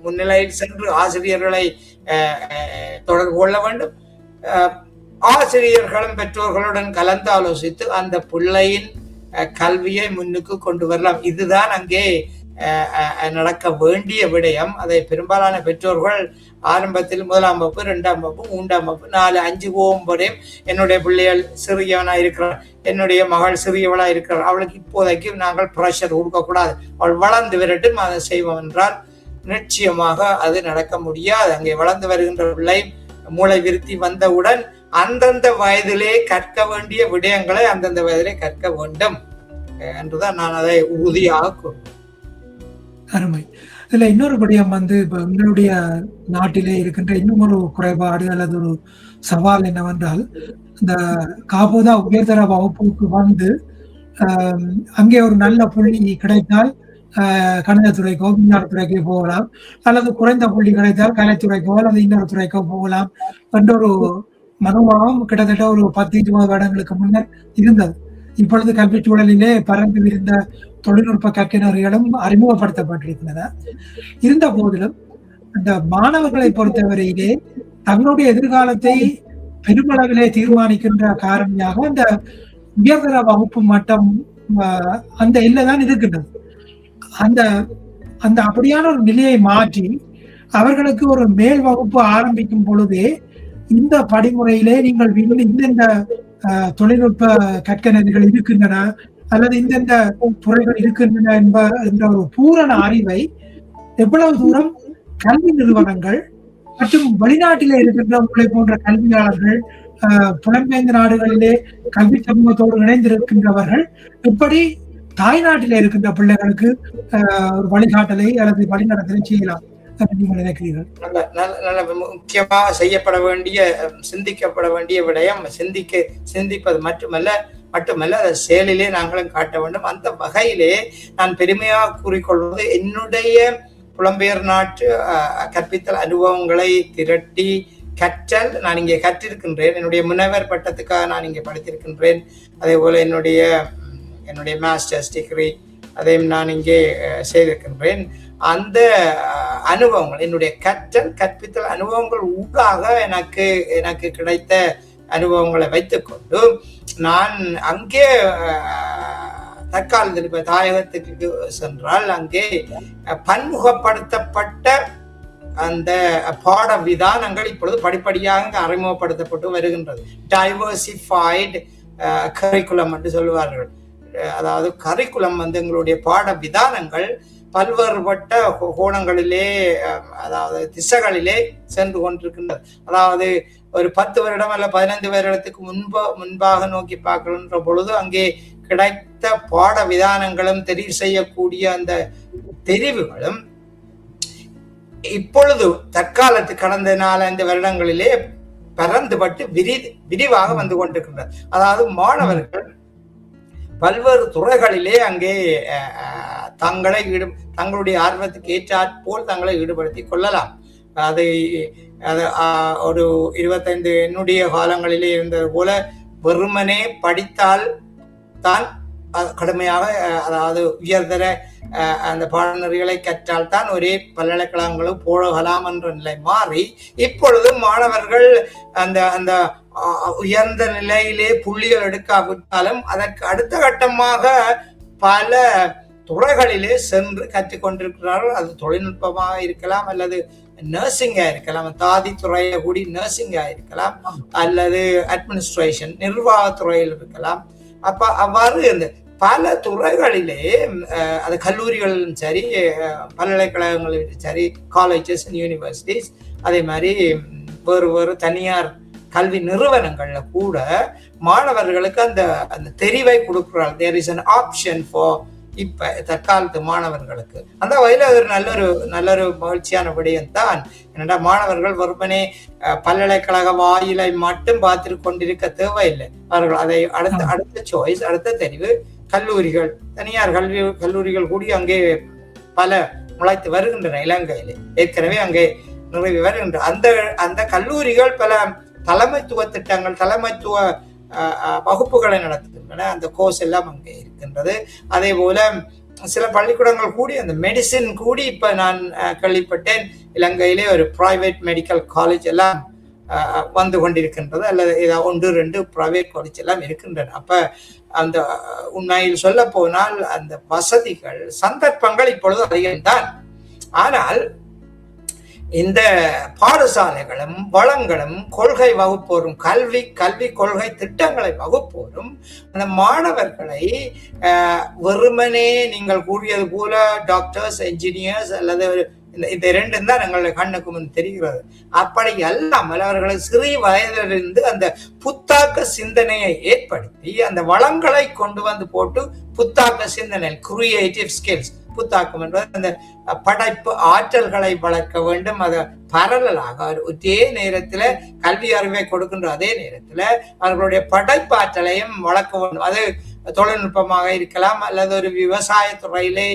முன்னிலையில் சென்று ஆசிரியர்களை தொடர்பு கொள்ள வேண்டும். ஆசிரியர்களும் பெற்றோர்களுடன் கலந்து ஆலோசித்து அந்த பிள்ளையின் கல்வியை முன்னுக்கு கொண்டு வரலாம். இதுதான் அங்கே நடக்க வேண்டிய விடயம். அதை பெரும்பாலான பெற்றோர்கள் ஆரம்பத்தில் 1ஆம் வகுப்பு, 2ஆம் வகுப்பு, 3ஆம் வகுப்பு, 4, 5 போகும்போதே என்னுடைய பிள்ளைகள் சிறியவனா இருக்கிறார், என்னுடைய மகள் சிறியவளா இருக்கிறார், அவளுக்கு இப்போதைக்கு நாங்கள் பிரஷர் கொடுக்கக்கூடாது, அவள் வளர்ந்து வரட்டும் அதை செய்வோம் என்றால் நிச்சயமாக அது நடக்க முடியாது. அங்கே வளர்ந்து வருகின்ற பிள்ளை மூளை விருத்தி வந்தவுடன் அந்தந்த வயதிலே கற்க வேண்டிய விடயங்களை அந்தந்த வயதிலே கற்க வேண்டும் என்றுதான் நான் அதை உறுதியாக கூறுவேன். அருமை. இதுல இன்னொரு விடயம் இப்ப எங்களுடைய நாட்டிலே இருக்கின்ற இன்னும் ஒரு குறைபாடு அல்லது ஒரு சவால் என்னவென்றால், இந்த காபோதா உயர்தர வகுப்புக்கு அங்கே ஒரு நல்ல புள்ளி கிடைத்தால் கணிதத்துறைக்கோ விஞ்ஞானத்துறைக்கோ போகலாம், அல்லது குறைந்த புள்ளி கிடைத்தால் கலைத்துறைக்கோ அல்லது இன்னொரு துறைக்கோ போகலாம் என்ற ஒரு மனோபாவம் கிட்டத்தட்ட ஒரு 10-20 வருடங்களுக்கு முன்னர் இருந்தது. இப்பொழுது கல்வி சூழலிலே பறந்து விரிந்த தொழில்நுட்ப கற்கையினர்களும் அறிமுகப்படுத்தப்பட்டிருக்கின்றன. இருந்த போதிலும் இந்த மாணவர்களை பொறுத்தவரையிலே தங்களுடைய எதிர்காலத்தை பெருமளவிலே தீர்மானிக்கின்ற காரணியாக அந்த உயர்தர வகுப்பு மட்டம் அந்த எல்லைதான் இருக்கின்றது. அந்த அப்படியான ஒரு நிலையை மாற்றி அவர்களுக்கு ஒரு மேல் வகுப்பு ஆரம்பிக்கும் பொழுதே இந்த படிமுறையிலே நீங்கள் இந்தெந்த தொழில்நுட்ப கற்கையினர்கள் இருக்கின்றன அல்லது இந்தெந்த துறைகள் இருக்கின்றன என்ற ஒரு பூரண அறிவை எவ்வளவு தூரம் கல்வி நிறுவனங்கள் மற்றும் வெளிநாட்டிலே இருக்கின்ற உங்களை போன்ற கல்வியாளர்கள், புலம்பெயர்ந்த நாடுகளிலே கல்வி சமூகத்தோடு இணைந்திருக்கின்றவர்கள் இப்படி தாய்நாட்டிலே இருக்கின்ற பிள்ளைகளுக்கு ஒரு வழிகாட்டலை அல்லது வழிநடத்தலை செய்யலாம் நீங்கள் நினைக்கிறீர்கள்? நல்ல முக்கியமாக செய்யப்பட வேண்டிய, சிந்திக்கப்பட வேண்டிய விடயம். சிந்திப்பது மட்டுமல்ல அதை செயலிலே நாங்களும் காட்ட வேண்டும். அந்த வகையிலே நான் பெருமையாக கூறிக்கொள்வது, என்னுடைய புலம்பெயர் நாட்டு கற்பித்தல் அனுபவங்களை திரட்டி கற்றல் நான் இங்கே கற்றிருக்கின்றேன். என்னுடைய முனைவர் பட்டத்துக்காக நான் இங்கே படித்திருக்கின்றேன். அதே போல என்னுடைய மாஸ்டர்ஸ் டிகிரி அதையும் நான் இங்கே செய்திருக்கின்றேன். அந்த அனுபவங்கள், என்னுடைய கற்பித்தல் அனுபவங்கள் ஊடாக எனக்கு கிடைத்த அனுபவங்களை வைத்துக்கொண்டு நான் அங்கே தற்காலத்தில் இப்ப தாயகத்துக்கு சென்றால் அங்கே பன்முகப்படுத்தப்பட்ட அந்த பாட விதானங்கள் இப்பொழுது படிப்படியாக அறிமுகப்படுத்தப்பட்டு வருகின்றது. டைவர்சிஃபைடு கரிக்குலம் என்று சொல்லுவார்கள். அதாவது கரிக்குலம் எங்களுடைய பாட விதானங்கள் பல்வேறுபட்ட கோணங்களிலே, அதாவது திசைகளிலே சென்று கொண்டிருக்கின்றது. அதாவது ஒரு 10 வருடம் அல்ல 15 வருடத்துக்கு முன்பாக நோக்கி பார்க்கின்ற பொழுது அங்கே கிடைத்த பாட விதானங்களும் தெரிவு செய்யக்கூடிய அந்த தெரிவுகளும் இப்பொழுது தற்காலத்து கடந்த 4-5 வருடங்களிலே பரந்துபட்டு விரிவாக வந்து கொண்டிருக்கின்றது. அதாவது மாணவர்கள் பல்வேறு துறைகளிலே அங்கே தங்களுடைய ஆர்வத்துக்கு ஏற்றாற்போல் தங்களை ஈடுபடுத்திக் கொள்ளலாம். அது ஒரு 25 என்னுடைய காலங்களிலே இருந்தது போல வெறுமனே படித்தால் தான் கடுமையாக, அதாவது உயர்தர அந்த பாடநெறிகளை கற்றால் தான் ஒரே பல்கலைக்கழகங்களும் போகலாம் என்ற நிலை மாறி இப்பொழுது மாணவர்கள் அந்த அந்த உயர்ந்த நிலையிலே புள்ளிகள் எடுக்காவிட்டாலும் அதற்கு அடுத்த கட்டமாக பல துறைகளிலே சென்று கற்றுக்கொண்டிருக்கிறார்கள். அது தொழில்நுட்பமாக இருக்கலாம், அல்லது நர்சிங்கா இருக்கலாம், தாதி துறையில கூடி நர்சிங்கா இருக்கலாம், அல்லது அட்மினிஸ்ட்ரேஷன் நிர்வாகத்துறையில் இருக்கலாம். அப்ப அவ்வாறு இந்த பல துறைகளிலே அது கல்லூரிகளும் சரி, பல்கலைக்கழகங்களும் சரி, காலேஜஸ் அண்ட் யூனிவர்சிட்டிஸ், அதே மாதிரி வேறு தனியார் கல்வி நிறுவனங்கள்ல கூட மாணவர்களுக்கு அந்த அந்த தெரிவை கொடுக்கிறார். There is an option for இப்ப தற்காலத்து மாணவர்களுக்கு. அந்த வகையில் அது நல்லொரு மகிழ்ச்சியான விடயம் தான். என்னடா மாணவர்கள் வெறுமனே பல்கலைக்கழக வாயிலை மட்டும் பார்த்து கொண்டிருக்க தேவையில்லை. அவர்கள் அதை அடுத்த சாய்ஸ், அடுத்த தெரிவு கல்லூரிகள், தனியார் கல்லூரிகள் கூடி அங்கே பல முளைத்து வருகின்றன. இலங்கையிலே ஏற்கனவே அங்கே நிறைவு வருகின்றன. அந்த கல்லூரிகள் பல தலைமைத்துவ திட்டங்கள், தலைமைத்துவ வகுப்புகளை நடத்துகின்றன. அந்த கோர்ஸ் எல்லாம் அங்கே இருக்கின்றது. அதே போல சில பள்ளிக்கூடங்கள் கூடி அந்த மெடிசின் கூடி இப்ப நான் கேள்விப்பட்டேன் இலங்கையிலே ஒரு பிரைவேட் மெடிக்கல் காலேஜ் எல்லாம் வந்து கொண்டிருக்கின்றது, அல்லது ஏதாவது 1-2 பிரைவேட் காலேஜ் எல்லாம் இருக்கின்றன. அப்ப அந்த உண்மையில் சொல்ல போனால் அந்த வசதிகள், சந்தர்ப்பங்கள் இப்பொழுது அதிகம்தான். ஆனால் இந்த பாடசாலைகளும் வளங்களும் கொள்கை வகுப்போரும் கல்வி கொள்கை திட்டங்களை வகுப்போரும் அந்த மாணவர்களை வெறுமனே நீங்கள் கூறியது போல டாக்டர்ஸ், என்ஜினியர்ஸ் அல்லது இந்த 2 தான் எங்களுடைய கண்ணுக்கு முன் தெரிகிறது. அப்படி அல்லாமல் அவர்களை சிறிய வயதிலிருந்து அந்த புத்தாக்க சிந்தனையை ஏற்படுத்தி அந்த வளங்களை கொண்டு வந்து போட்டு புத்தாக்க சிந்தனை, கிரியேட்டிவ் ஸ்கில்ஸ், புத்தாக்கம் என்பது அந்த படைப்பு ஆற்றல்களை வளர்க்க வேண்டும். அதை பரவலாக ஒரே நேரத்துல கல்வி அறிவை கொடுக்கின்ற அதே நேரத்துல அவர்களுடைய படைப்பாற்றலையும் வளர்க்க வேண்டும். அது தொழில்நுட்பமாக இருக்கலாம், அல்லது ஒரு விவசாய துறையிலே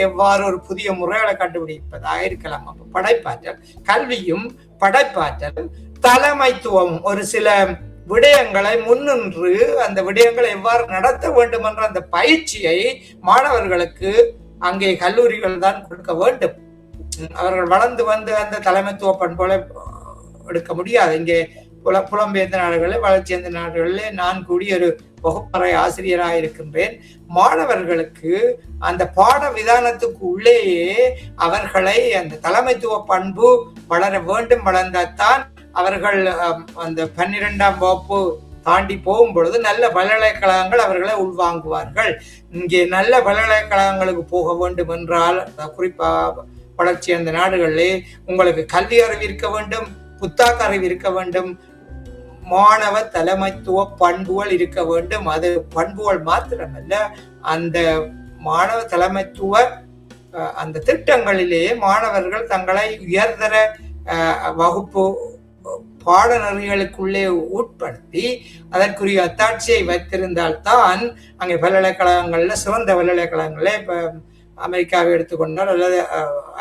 எவ்வாறு ஒரு புதிய முறைகளை கண்டுபிடிப்பதாக இருக்கலாம். அப்ப படைப்பாற்றல், கல்வியும் படைப்பாற்றலும் தலைமைத்துவம், ஒரு சில விடயங்களை முன்னின்று அந்த விடயங்களை எவ்வாறு நடத்த வேண்டும் என்ற அந்த பயிற்சியை மாணவர்களுக்கு அங்கே கல்லூரிகள் தான் கொடுக்க வேண்டும். அவர்கள் வளர்ந்து வந்து அந்த தலைமைத்துவ பண்புகளை எடுக்க முடியாது. இங்கே புலம்பெயர்ந்த நாடுகளில், வளர்ச்சியந்த நாடுகளிலே நான் கூடிய ஒரு வகுப்பறை ஆசிரியராக இருக்கின்றேன். மாணவர்களுக்கு அந்த பாட விதானத்துக்கு உள்ளேயே அவர்களை அந்த தலைமைத்துவ பண்பு வளர வேண்டும். வளர்ந்தால்தான் அவர்கள் அந்த 12ஆம் வகுப்பு தாண்டி போகும் பொழுது நல்ல பல்கலைக்கழகங்கள் அவர்களை உள்வாங்குவார்கள். இங்கே நல்ல பல்கலைக்கழகங்களுக்கு போக வேண்டும் என்றால், குறிப்பாக வளர்ச்சி அந்த நாடுகளிலே உங்களுக்கு கல்வி அறிவு இருக்க வேண்டும், புத்தாக்க அறிவு இருக்க வேண்டும், மாணவ தலைமைத்துவ பண்புகள் இருக்க வேண்டும். அது பண்புகள் மாத்திரமல்ல, அந்த மாணவ தலைமைத்துவ அந்த திட்டங்களிலேயே மாணவர்கள் தங்களை உயர்தர வகுப்பு பாடநெறிகளுக்குள்ளே உட்படுத்தி அதற்குரிய அத்தாட்சியை வைத்திருந்தால்தான் அங்கே பல்கலைக்கழகங்கள்ல, சிறந்த பல்கலைக்கழகங்களே இப்ப அமெரிக்காவை எடுத்துக்கொண்டால், அல்லது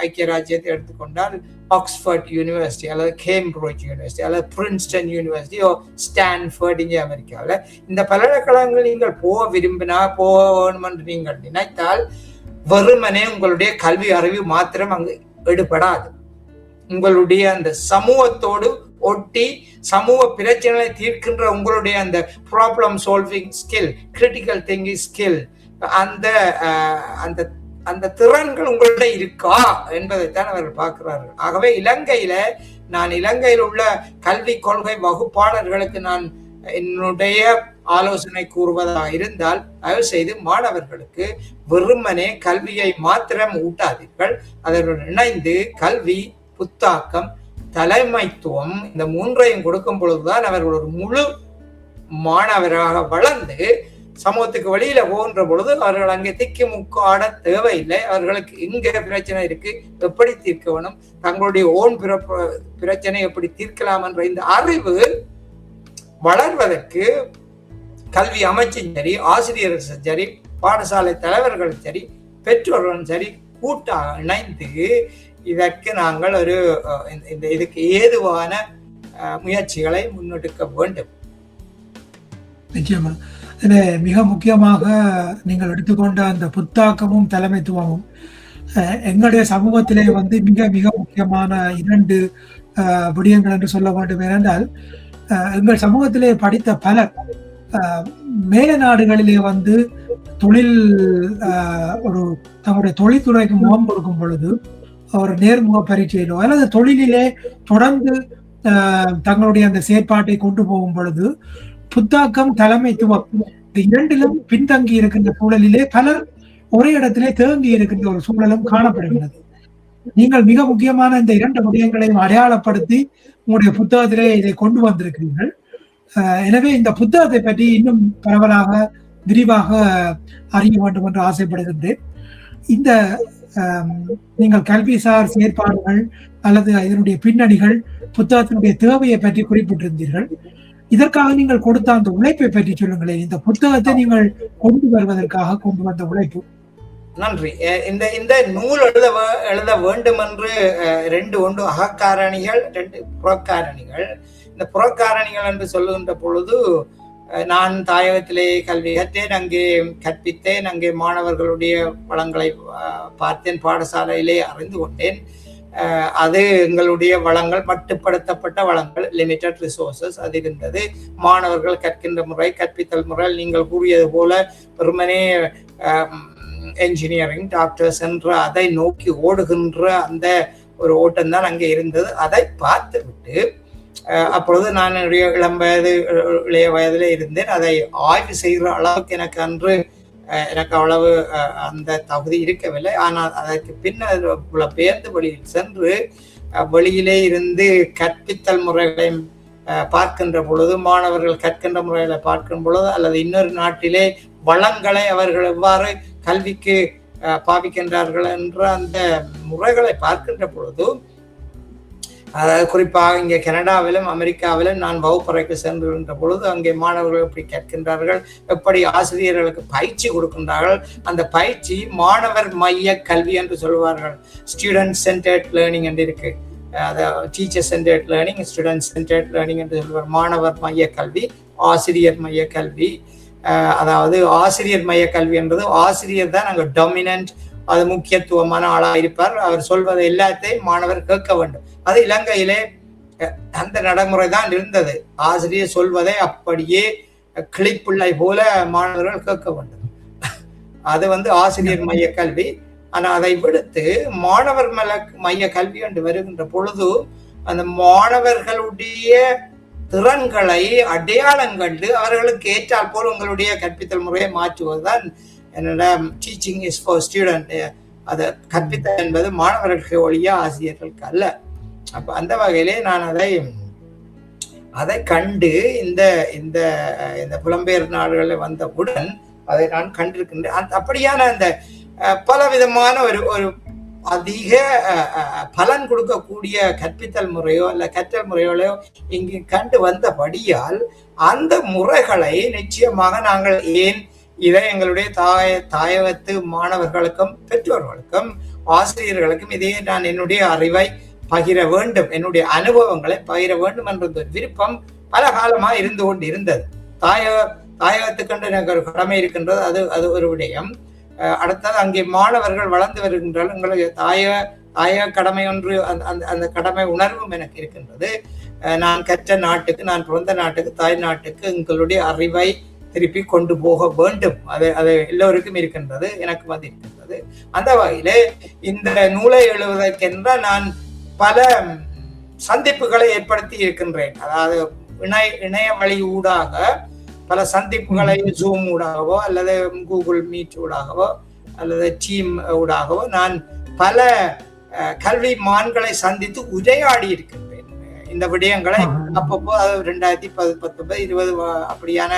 ஐக்கிய ராஜ்யத்தை எடுத்துக்கொண்டால் ஆக்ஸ்போர்ட் யூனிவர்சிட்டி, அல்லது கேம்பிரிட்ஜ் யூனிவர்சிட்டி, அல்லது பிரின்ஸ்டன் யூனிவர்சிட்டி, ஸ்டான்ஃபோர்ட் இங்கே அமெரிக்காவில், இந்த பல்கலைக்கழகங்கள் நீங்கள் போக வேணும் என்று நீங்கள் நினைத்தால் வெறுமனே உங்களுடைய கல்வி அறிவு மாத்திரம் அங்கு எடுபடாது. உங்களுடைய அந்த சமூகத்தோடு ஒட்டி சமூக பிரச்சனைகளை தீர்க்கின்ற உங்களுடைய அந்த problem solving skill, critical thinking skill, அந்த அந்த அந்த திறன்கள் உங்கள்கிட்ட இருக்கா என்பதைத்தான் அவர்கள் பார்க்கிறார்கள். ஆகவே நான் இலங்கையில் உள்ள கல்வி கொள்கை வகுப்பாளர்களுக்கு நான் என்னுடைய ஆலோசனை கூறுவதாக இருந்தால், தயவு செய்து மாணவர்களுக்கு வெறுமனே கல்வியை மாத்திரம் ஊட்டாதீர்கள். அதனுடன் இணைந்து கல்வி, புத்தாக்கம், தலைமைத்துவம் இந்த மூன்றையும் கொடுக்கும் பொழுதுதான் அவர்கள் ஒரு முழு மாணவராக வளர்ந்து சமூகத்துக்கு வெளியில போகின்ற பொழுது அவர்கள் அங்கே திக்கி முக்காட தேவையில்லை. அவர்களுக்கு இங்க பிரச்சனை இருக்கு, எப்படி தீர்க்க வேணும், தங்களுடைய ஓன் பிரச்சனை எப்படி தீர்க்கலாம் என்ற இந்த அறிவு வளர்வதற்கு கல்வி அமைச்சும் சரி, ஆசிரியர்களும் சரி, பாடசாலை தலைவர்களும் சரி, பெற்றோர்களும் சரி கூட்டாக இணைந்து இதற்கு நாங்கள் ஒரு இதுக்கு ஏதுவான முயற்சிகளை முன்னெடுக்க வேண்டும். நிச்சயமா. மிக முக்கியமாக நீங்கள் எடுத்துக்கொண்ட அந்த புத்தாக்கமும் தலைமைத்துவமும் எங்களுடைய சமூகத்திலே மிக மிக முக்கியமான 2 விடயங்கள் என்று சொல்ல வேண்டும். ஏனென்றால் எங்கள் சமூகத்திலே படித்த பலர் மேல நாடுகளிலே தொழில் ஒரு தங்களுடைய தொழில்துறைக்கு முகம் கொடுக்கும் பொழுது ஒரு நேர்முக பரீட்சையிலோ அல்லது தொழிலிலே தொடர்ந்து தங்களுடைய அந்த செயற்பாட்டை கொண்டு போகும் பொழுது புத்தாக்கம் தலைமைத்துவம் இந்த 2லும் பின்தங்கி இருக்கின்ற சூழலிலே பலர் ஒரே இடத்திலே தேங்கி இருக்கின்ற ஒரு சூழலும் காணப்படுகிறது. நீங்கள் மிக முக்கியமான இந்த 2 விடயங்களையும் அடையாளப்படுத்தி உங்களுடைய புத்தகத்திலே இதை கொண்டு வந்திருக்கிறீர்கள். எனவே இந்த புத்தகத்தை பற்றி இன்னும் பரவலாக விரிவாக அறிய வேண்டும் என்று ஆசைப்படுகின்றேன். இந்த நீங்கள் கல்விசார் செயற்பாடுகள் அல்லது இதனுடைய பின்னணிகள், புத்தகத்தினுடைய தேவையை பற்றி குறிப்பிட்டிருந்தீர்கள். இதற்காக நீங்கள் கொடுத்த அந்த உழைப்பை பற்றி சொல்லுங்களேன். இந்த புத்தகத்தை நீங்கள் கொண்டு வருவதற்காக கொண்டு வந்த உழைப்பு. நன்றி. இந்த நூல் எழுத வேண்டும் என்று 2 ஒன்று அகக்காரணிகள், 2 புறக்காரணிகள். இந்த புறக்காரணிகள் என்று சொல்லுகின்ற பொழுது நான் தாயகத்திலே கல்வி கற்றேன், அங்கே கற்பித்தேன், அங்கே மாணவர்களுடைய வளங்களை பார்த்தேன், பாடசாலையிலே அறிந்து கொண்டேன். அது எங்களுடைய வளங்கள் மட்டுப்படுத்தப்பட்ட வளங்கள், லிமிட்டட் ரிசோர்சஸ் அது இருந்தது. மாணவர்கள் கற்கின்ற முறை, கற்பித்தல் முறை நீங்கள் கூறியது போல வெறுமனே என்ஜினியரிங், டாக்டர்ஸ் என்ற அதை நோக்கி ஓடுகின்ற அந்த ஒரு ஓட்டம் தான் அங்கே இருந்தது. அதை பார்த்து விட்டு அப்பொழுது நான் என்னுடைய இளைய வயதிலே இருந்தேன். அதை ஆய்வு செய்கிற அளவுக்கு எனக்கு அவ்வளவு அந்த தகுதி இருக்கவில்லை. ஆனால் அதற்கு பின்னர் பெயர்ந்து வெளியில் சென்று வெளியிலே இருந்து கற்பித்தல் முறைகளை பார்க்கின்ற பொழுது, மாணவர்கள் கற்கின்ற முறைகளை பார்க்கின்ற பொழுது, அல்லது இன்னொரு நாட்டிலே வளங்களை அவர்கள் எவ்வாறு கல்விக்கு பாவிக்கின்றார்கள் என்ற அந்த முறைகளை பார்க்கின்ற பொழுது, அதாவது குறிப்பாக இங்கே கனடாவிலும் அமெரிக்காவிலும் நான் வகுப்பறைக்கு சென்றுகின்ற பொழுது அங்கே மாணவர்கள் எப்படி கற்கின்றார்கள், எப்படி ஆசிரியர்களுக்கு பயிற்சி கொடுக்கின்றார்கள். அந்த பயிற்சி மாணவர் மைய கல்வி என்று சொல்வார்கள். ஸ்டூடெண்ட் சென்டர்ட் லேர்னிங் என்று இருக்கு. Teacher centred learning, student centred learning என்று சொல்வார். மாணவர் மைய கல்வி, ஆசிரியர் மைய கல்வி. அதாவது ஆசிரியர் மைய கல்வி என்றது ஆசிரியர் தான் அங்கே டாமினன்ட், அது முக்கியத்துவமான ஆளாக இருப்பார். அவர் சொல்வதை எல்லாத்தையும் மாணவர் கேட்க வேண்டும். அது இலங்கையிலே அந்த நடைமுறை தான் இருந்தது. ஆசிரியர் சொல்வதை அப்படியே கிளிப்பிள்ளை போல மாணவர்கள் கேட்க வேண்டும். அது ஆசிரியர் மைய கல்வி. ஆனால் அதை விடுத்து மாணவர் மைய கல்வி என்று வருகின்ற பொழுது அந்த மாணவர்களுடைய திறன்களை அடையாளம் கண்டு அவர்களுக்கு ஏற்றால் போல் உங்களுடைய கற்பித்தல் முறையை மாற்றுவதுதான் என்னோட டீச்சிங் இஸ் ஃபார் ஸ்டூடெண்ட். அதை கற்பித்தல் என்பது மாணவர்களுக்கு ஒழிய ஆசிரியர்களுக்கு அல்ல. அப்ப அந்த வகையிலே நான் அதை கண்டு இந்த இந்த இந்த புலம்பெயர் நாடுகளில் வந்தவுடன் அதை நான் கண்டிருக்கின்றேன். அப்படியான அந்த பலவிதமான ஒரு அதிக பலன் கொடுக்கக்கூடிய கற்பித்தல் முறையோ அல்ல கற்றல் முறைகளோ இங்கு கண்டு வந்தபடியால் அந்த முறைகளை நிச்சயமாக நாங்கள் ஏன் இதை எங்களுடைய தாயகத்து மாணவர்களுக்கும் பெற்றோர்களுக்கும் ஆசிரியர்களுக்கும் இதையே நான் என்னுடைய அறிவை பகிர வேண்டும், என்னுடைய அனுபவங்களை பகிர வேண்டும் என்ற விருப்பம் பல காலமாக இருந்து கொண்டு இருந்தது. தாயகத்துக்கென்று எனக்கு ஒரு கடமை இருக்கின்றது. அது ஒரு விடயம். அடுத்தது அங்கே மாணவர்கள் வளர்ந்து வருகின்றால் எங்களுக்கு தாயக கடமை ஒன்று, அந்த கடமை உணர்வும் எனக்கு இருக்கின்றது. நான் கற்ற நாட்டுக்கு, நான் பிறந்த நாட்டுக்கு, தாய் நாட்டுக்கு எங்களுடைய அறிவை திருப்பி கொண்டு போக வேண்டும். அது எல்லோருக்கும் இருக்கின்றது, எனக்கு இருக்கின்றது. அந்த வகையிலே இந்த நூலை எழுதுவதற்கென்ற நான் பல சந்திப்புகளை ஏற்படுத்தி இருக்கின்றேன். அதாவது இணைய வழி ஊடாக பல சந்திப்புகளை ஜூம் ஊடாகவோ அல்லது கூகுள் மீட் ஊடாகவோ அல்லது டீம் ஊடாகவோ நான் பல கல்வி மான்களை சந்தித்து உரையாடி இருக்கின்றேன். இந்த விடயங்களை அப்பப்போ 2019, 20 அப்படியான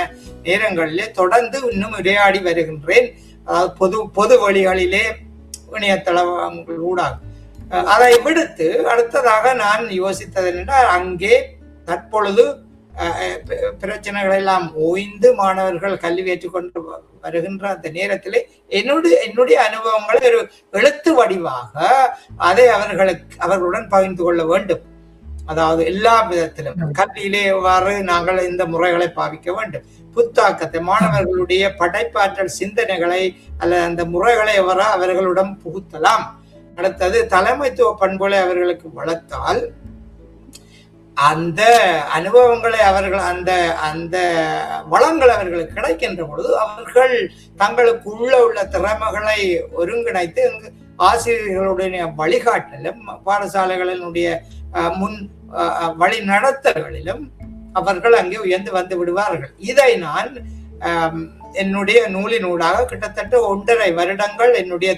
நேரங்களிலே தொடர்ந்து இன்னும் உரையாடி வருகின்றேன். அதாவது பொது வழிகளிலே இணையதளங்கள் ஊடாக. அதை விடுத்து அடுத்ததாக நான் யோசித்தது என்றால், அங்கே தற்பொழுது பிரச்சனைகள் எல்லாம் ஓய்ந்து மாணவர்கள் கல்வி ஏற்றுக்கொண்டு வருகின்ற அந்த நேரத்திலே என்னுடைய அனுபவங்களை ஒரு எழுத்து வடிவாக அதை அவர்களுடன் பகிர்ந்து கொள்ள வேண்டும். அதாவது எல்லா விதத்திலும் கல்வியிலே எவ்வாறு நாங்கள் இந்த முறைகளை பாவிக்க வேண்டும், புத்தாக்கத்தை, மாணவர்களுடைய படைப்பாற்றல் சிந்தனைகளை அல்லது அந்த முறைகளை எவ்வாறு அவர்களுடன் புகுத்தலாம். அடுத்தது தலைமைத்துவ பண்புகளை அவர்களுக்கு வளர்த்தால் அந்த அனுபவங்களை அவர்கள் அந்த வளங்கள் அவர்களுக்கு கிடைக்கின்ற பொழுது அவர்கள் தங்களுக்குள்ள உள்ள திறமைகளை ஒருங்கிணைத்து ஆசிரியர்களுடைய வழிகாட்டலும் பாடசாலைகளினுடைய முன் வழி நடத்தல்களிலும் அவர்கள் அங்கே உயர்ந்து வந்து விடுவார்கள். இதை நான் என்னுடைய நூலினூடாக கிட்டத்தட்ட 1.5 வருடங்கள் என்னுடைய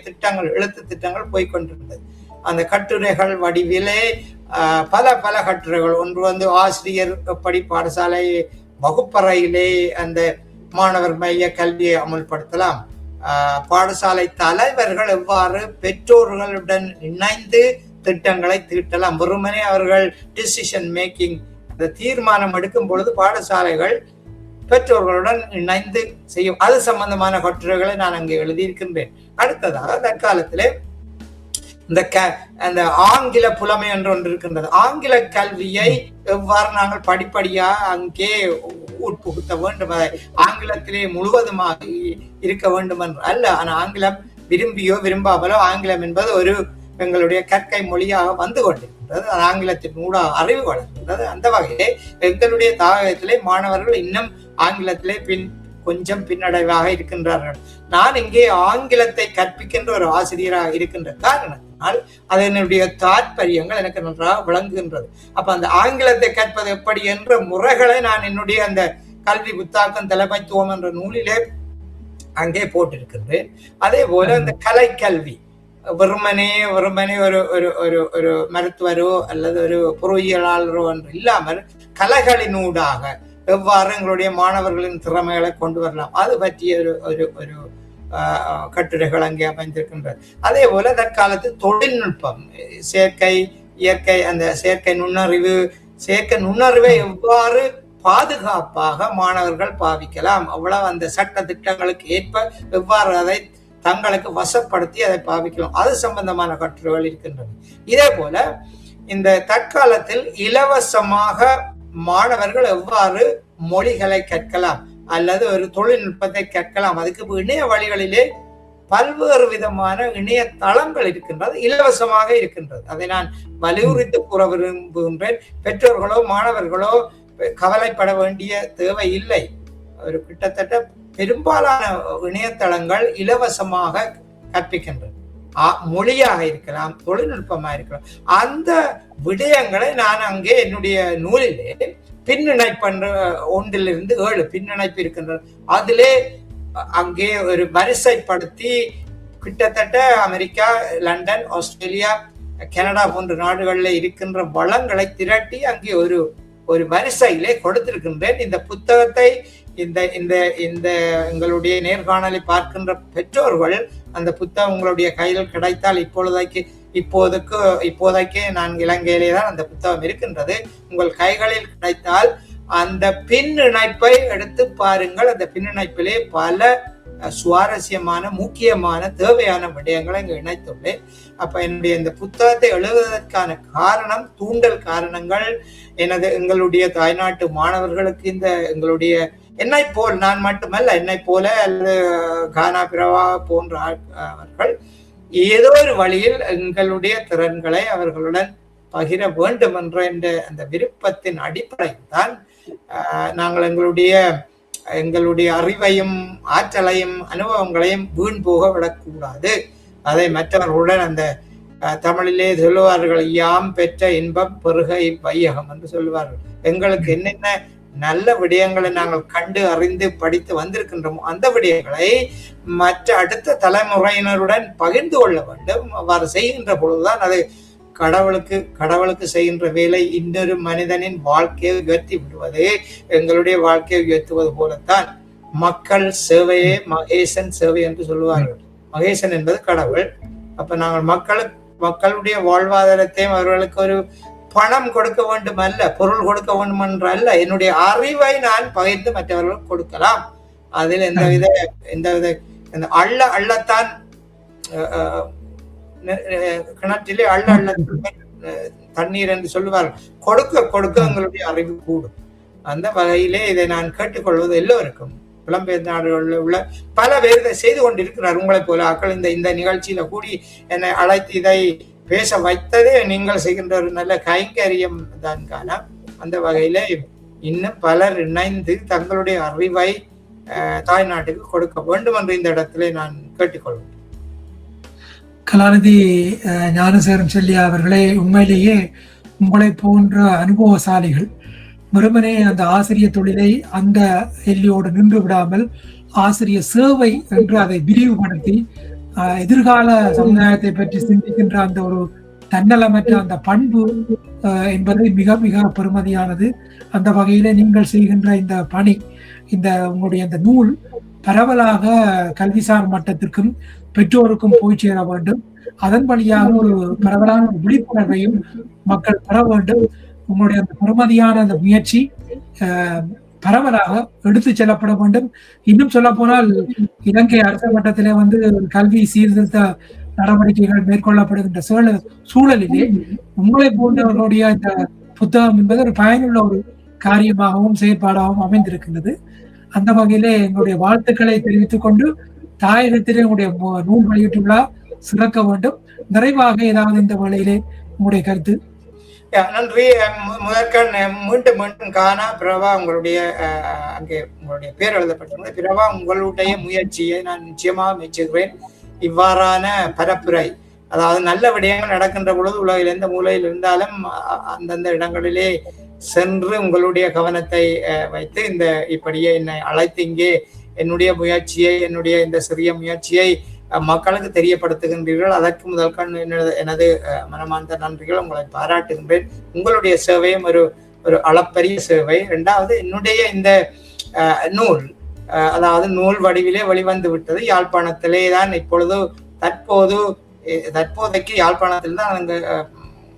எழுத்து திட்டங்கள் போய்கொண்டிருந்தது. அந்த கட்டுரைகள் வடிவிலே பல கட்டுரைகள். ஒன்று ஆசிரியர் எப்படி பாடசாலை வகுப்பறையிலே அந்த மாணவர் மைய கல்வியை அமுல்படுத்தலாம், பாடசாலை தலைவர்கள் எவ்வாறு பெற்றோர்களுடன் இணைந்து திட்டங்களை தீட்டலாம், வெறுமனே அவர்கள் டிசிஷன் மேக்கிங் அந்த தீர்மானம் எடுக்கும் பொழுது பாடசாலைகள் பெற்றோர்களுடன் இணைந்து செய்யும், அது சம்பந்தமான கட்டுரைகளை நான் அங்கே எழுதியிருக்கின்றேன். அடுத்ததாக தற்காலத்திலே இந்த ஆங்கில புலமை என்று ஒன்று இருக்கின்றது. ஆங்கில கல்வியை எவ்வாறு நாங்கள் படிப்படியா அங்கே உட்புகுத்த வேண்டும், அதை ஆங்கிலத்திலே முழுவதுமாக இருக்க வேண்டும் என்று அல்ல. ஆனால் ஆங்கிலம் விரும்பியோ விரும்பாமலோ ஆங்கிலம் என்பது ஒரு எங்களுடைய கற்கை மொழியாக வந்து கொண்டிருக்கின்றது. ஆங்கிலத்தின் ஊடாக அறிவு வளர்க்கின்றது. அந்த வகையிலே எங்களுடைய தாயகத்திலே மாணவர்கள் இன்னும் ஆங்கிலத்திலே கொஞ்சம் பின்னடைவாக இருக்கின்றார்கள். நான் இங்கே ஆங்கிலத்தை கற்பிக்கின்ற ஒரு ஆசிரியராக இருக்கின்ற காரணத்தினால் அதனுடைய தாற்பயங்கள் எனக்கு நன்றாக விளங்குகின்றது. அப்ப அந்த ஆங்கிலத்தை கற்பது எப்படி என்ற முறைகளை நான் என்னுடைய அந்த கல்வி புத்தாக்கம் தலைமைத்துவம் என்ற நூலிலே அங்கே போட்டிருக்கின்றேன். அதே போல அந்த கலைக்கல்வி வெறுமனே ஒரு மருத்துவரோ அல்லது ஒரு பொறியியலாளரோ என்று இல்லாமல் கலைகளினூடாக எவ்வாறு எங்களுடைய மாணவர்களின் திறமைகளை கொண்டு வரலாம், அது பற்றிய ஒரு கட்டுரைகள் அங்கே அமைந்திருக்கின்றது. அதே போல தற்காலத்து தொழில்நுட்பம், இயற்கை அந்த செயற்கை நுண்ணறிவை எவ்வாறு பாதுகாப்பாக மாணவர்கள் பாவிக்கலாம், அவ்வளவு அந்த சட்ட திட்டங்களுக்கு ஏற்ப எவ்வாறு அதை தங்களுக்கு வசப்படுத்தி அதை பாவிக்கலாம், அது சம்பந்தமான கட்டுரைகள் இருக்கின்றன. இதே போல இந்த தற்காலத்தில் இலவசமாக மாணவர்கள் எவ்வாறு மொழிகளை கற்கலாம் அல்லது ஒரு தொழில்நுட்பத்தை கற்கலாம், அதுக்கு இணைய வழிகளிலே பல்வேறு விதமான இணையதளங்கள் இருக்கின்றது, இலவசமாக இருக்கின்றது. அதை நான் வலியுறுத்தி கூற விரும்புகின்றேன். பெற்றோர்களோ மாணவர்களோ கவலைப்பட வேண்டிய தேவை இல்லை. ஒரு கிட்டத்தட்ட பெரும்பாலான இணையதளங்கள் இலவசமாக கற்பிக்கின்றன. மொழியாக இருக்கலாம், தொழில்நுட்பமாக இருக்கலாம். அந்த விடயங்களை நான் அங்கே என்னுடைய நூலிலே பின்னிணைப்பு 1 to 7 பின்னிணைப்பு இருக்கின்றன. அதிலே அங்கே ஒரு வரிசைப்படுத்தி கிட்டத்தட்ட அமெரிக்கா, லண்டன், ஆஸ்திரேலியா, கனடா போன்ற நாடுகளில் இருக்கின்ற வளங்களை திரட்டி அங்கே ஒரு வரிசையிலே கொடுத்திருக்கின்றேன். இந்த புத்தகத்தை இந்த எங்களுடைய நேர்காணலை பார்க்கின்ற பெற்றோர்கள் அந்த புத்தகம் உங்களுடைய கையில் கிடைத்தால், இப்போதைக்கு நான் இலங்கையிலே தான் அந்த புத்தகம் இருக்கின்றது, உங்கள் கைகளில் கிடைத்தால் அந்த பின்னிணைப்பை எடுத்து பாருங்கள். அந்த பின்னிணைப்பிலே பல சுவாரஸ்யமான முக்கியமான தேவையான விடயங்களை இங்கு இணைத்துள்ளேன். அப்ப என்னுடைய இந்த புத்தகத்தை எழுதுவதற்கான காரணம், தூண்டல் காரணங்கள் எங்களுடைய தாய்நாட்டு மாணவர்களுக்கு எங்களுடைய என்னை போல், நான் மட்டுமல்ல, என்னை போல அல்லது கானா பிரவா போன்ற அவர்கள் ஏதோ ஒரு வழியில் எங்களுடைய திறன்களை அவர்களுடன் பகிர வேண்டும் என்ற அந்த விருப்பத்தின் அடிப்படையில் தான் நாங்கள் எங்களுடைய அறிவையும் ஆற்றலையும் அனுபவங்களையும் வீண் போக விடக்கூடாது. அதை மற்றவர்களுடன் அந்த தமிழிலே சொல்லுவார்கள், யாம் பெற்ற இன்பம் பெருகை வையகம் என்று சொல்லுவார்கள். எங்களுக்கு என்னென்ன நல்ல விடயங்களை நாங்கள் கண்டு அறிந்து படித்து வந்திருக்கின்றோமோ அந்த விடயங்களை மற்ற அடுத்த தலைமுறையினருடன் பகிர்ந்து கொள்ள வேண்டும். அவ்வாறு செய்கின்ற பொழுதுதான் அது கடவுளுக்கு செய்கின்ற வேலை இன்னொரு மனிதனின் வாழ்க்கையை உயர்த்தி விடுவது எங்களுடைய வாழ்க்கையை உயர்த்துவது போலத்தான். மக்கள் சேவையே மகேசன் சேவை என்று சொல்லுவார்கள். மகேசன் என்பது கடவுள். அப்ப நாங்கள் மக்களுடைய வாழ்வாதாரத்தையும் அவர்களுக்கு ஒரு பணம் கொடுக்க வேண்டும் அல்ல, பொருள் கொடுக்க வேண்டும் என்று அல்ல, என்னுடைய அறிவை நான் பகிர்ந்து மற்றவர்களுக்கு கொடுக்கலாம். அதில் எந்தவித அள்ளத்தான் கிணற்றிலே அள்ள தண்ணீர் என்று சொல்லுவார்கள். கொடுக்க கொடுக்க எங்களுடைய அறிவு கூடும். அந்த வகையிலே இதை நான் கேட்டுக்கொள்வது எல்லோருக்கும். புலம்பெயர் நாடுகளில் உள்ள பல பேர் இதை செய்து கொண்டிருக்கிறார். உங்களை போல ஆக்கள் இந்த நிகழ்ச்சியில கூடி என்னை அழைத்து இதை பேச வைத்ததே நீங்கள் செய்கின்ற ஒரு நல்ல கைங்கரியம் தான் காண. அந்த வகையில இன்னும் பலர் இணைந்து தங்களுடைய அறிவை தாய்நாட்டுக்கு கொடுக்க வேண்டும் என்று இந்த இடத்துல நான் கேட்டுக்கொள்வேன். கலாநிதி ஞானசேகரன் செல்லியா அவர்களே, உண்மையிலேயே உங்களை போன்ற அனுபவசாலிகள் வெறுமனே அந்த ஆசிரியர் தொழிலை அந்த எல்லையோடு நின்று விடாமல் ஆசிரியர் சேவை என்று அதை விரிவுபடுத்தி எதிர்கால சமுதாயத்தை பற்றி சிந்திக்கின்ற அந்த ஒரு தன்னலமற்ற அந்த பண்பு என்பது மிக மிக பெருமதியானது. அந்த வகையில நீங்கள் செய்கின்ற இந்த பணி, இந்த உங்களுடைய அந்த நூல் பரவலாக கல்விசார் மட்டத்திற்கும் பெற்றோருக்கும் போய் சேர வேண்டும். அதன் வழியாக ஒரு பரவலான விழிப்புணர்வையும் மக்கள் பெற வேண்டும். உங்களுடைய அந்த பெருமதியான அந்த முயற்சி பரவலாக எடுத்து செல்லப்பட வேண்டும். இன்னும் சொல்ல போனால் இலங்கை அரச மட்டத்திலே கல்வி சீர்திருத்த நடவடிக்கைகள் மேற்கொள்ளப்படுகின்ற சூழலிலே உங்களை போன்றவர்களுடைய இந்த புத்தகம் என்பது ஒரு பயனுள்ள ஒரு காரியமாகவும் செயற்பாடாகவும் அமைந்திருக்கின்றது. அந்த வகையிலே எங்களுடைய வாழ்த்துக்களை தெரிவித்துக் கொண்டு தாயகத்திலே உங்களுடைய நூல் வெளியீட்டு விழா சிறக்க வேண்டும். நிறைவாக ஏதாவது இந்த வேளையிலே உங்களுடைய கருத்து? நன்றி. முதற்கண் மீண்டும் மீண்டும் காணா பிரபா, உங்களுடைய அங்கே உங்களுடைய பேர் எழுதப்பட்டிருந்த பிரபா, உங்களுடைய முயற்சியை நான் நிச்சயமாக மெச்சுகிறேன். இவ்வாறான பரப்புரை, அதாவது நல்ல விடயங்கள் நடக்கின்ற பொழுது உலகில் எந்த மூலையில் இருந்தாலும் அந்தந்த இடங்களிலே சென்று உங்களுடைய கவனத்தை வைத்து இப்படியே என்னை அழைத்து இங்கே என்னுடைய முயற்சியை, என்னுடைய இந்த சிறிய முயற்சியை மக்களுக்கு தெரியப்படுத்துகின்றீர்கள். அதற்கு முதல் கண் எனது மனமார்ந்த நன்றிகள். உங்களை பாராட்டுகின்றேன். உங்களுடைய சேவையும் ஒரு அளப்பரிய சேவை. இரண்டாவது, என்னுடைய இந்த நூல், அதாவது நூல் வடிவிலே வெளிவந்து விட்டது. யாழ்ப்பாணத்திலே தான் இப்பொழுது தற்போதைக்கு யாழ்ப்பாணத்தில் தான் அங்கு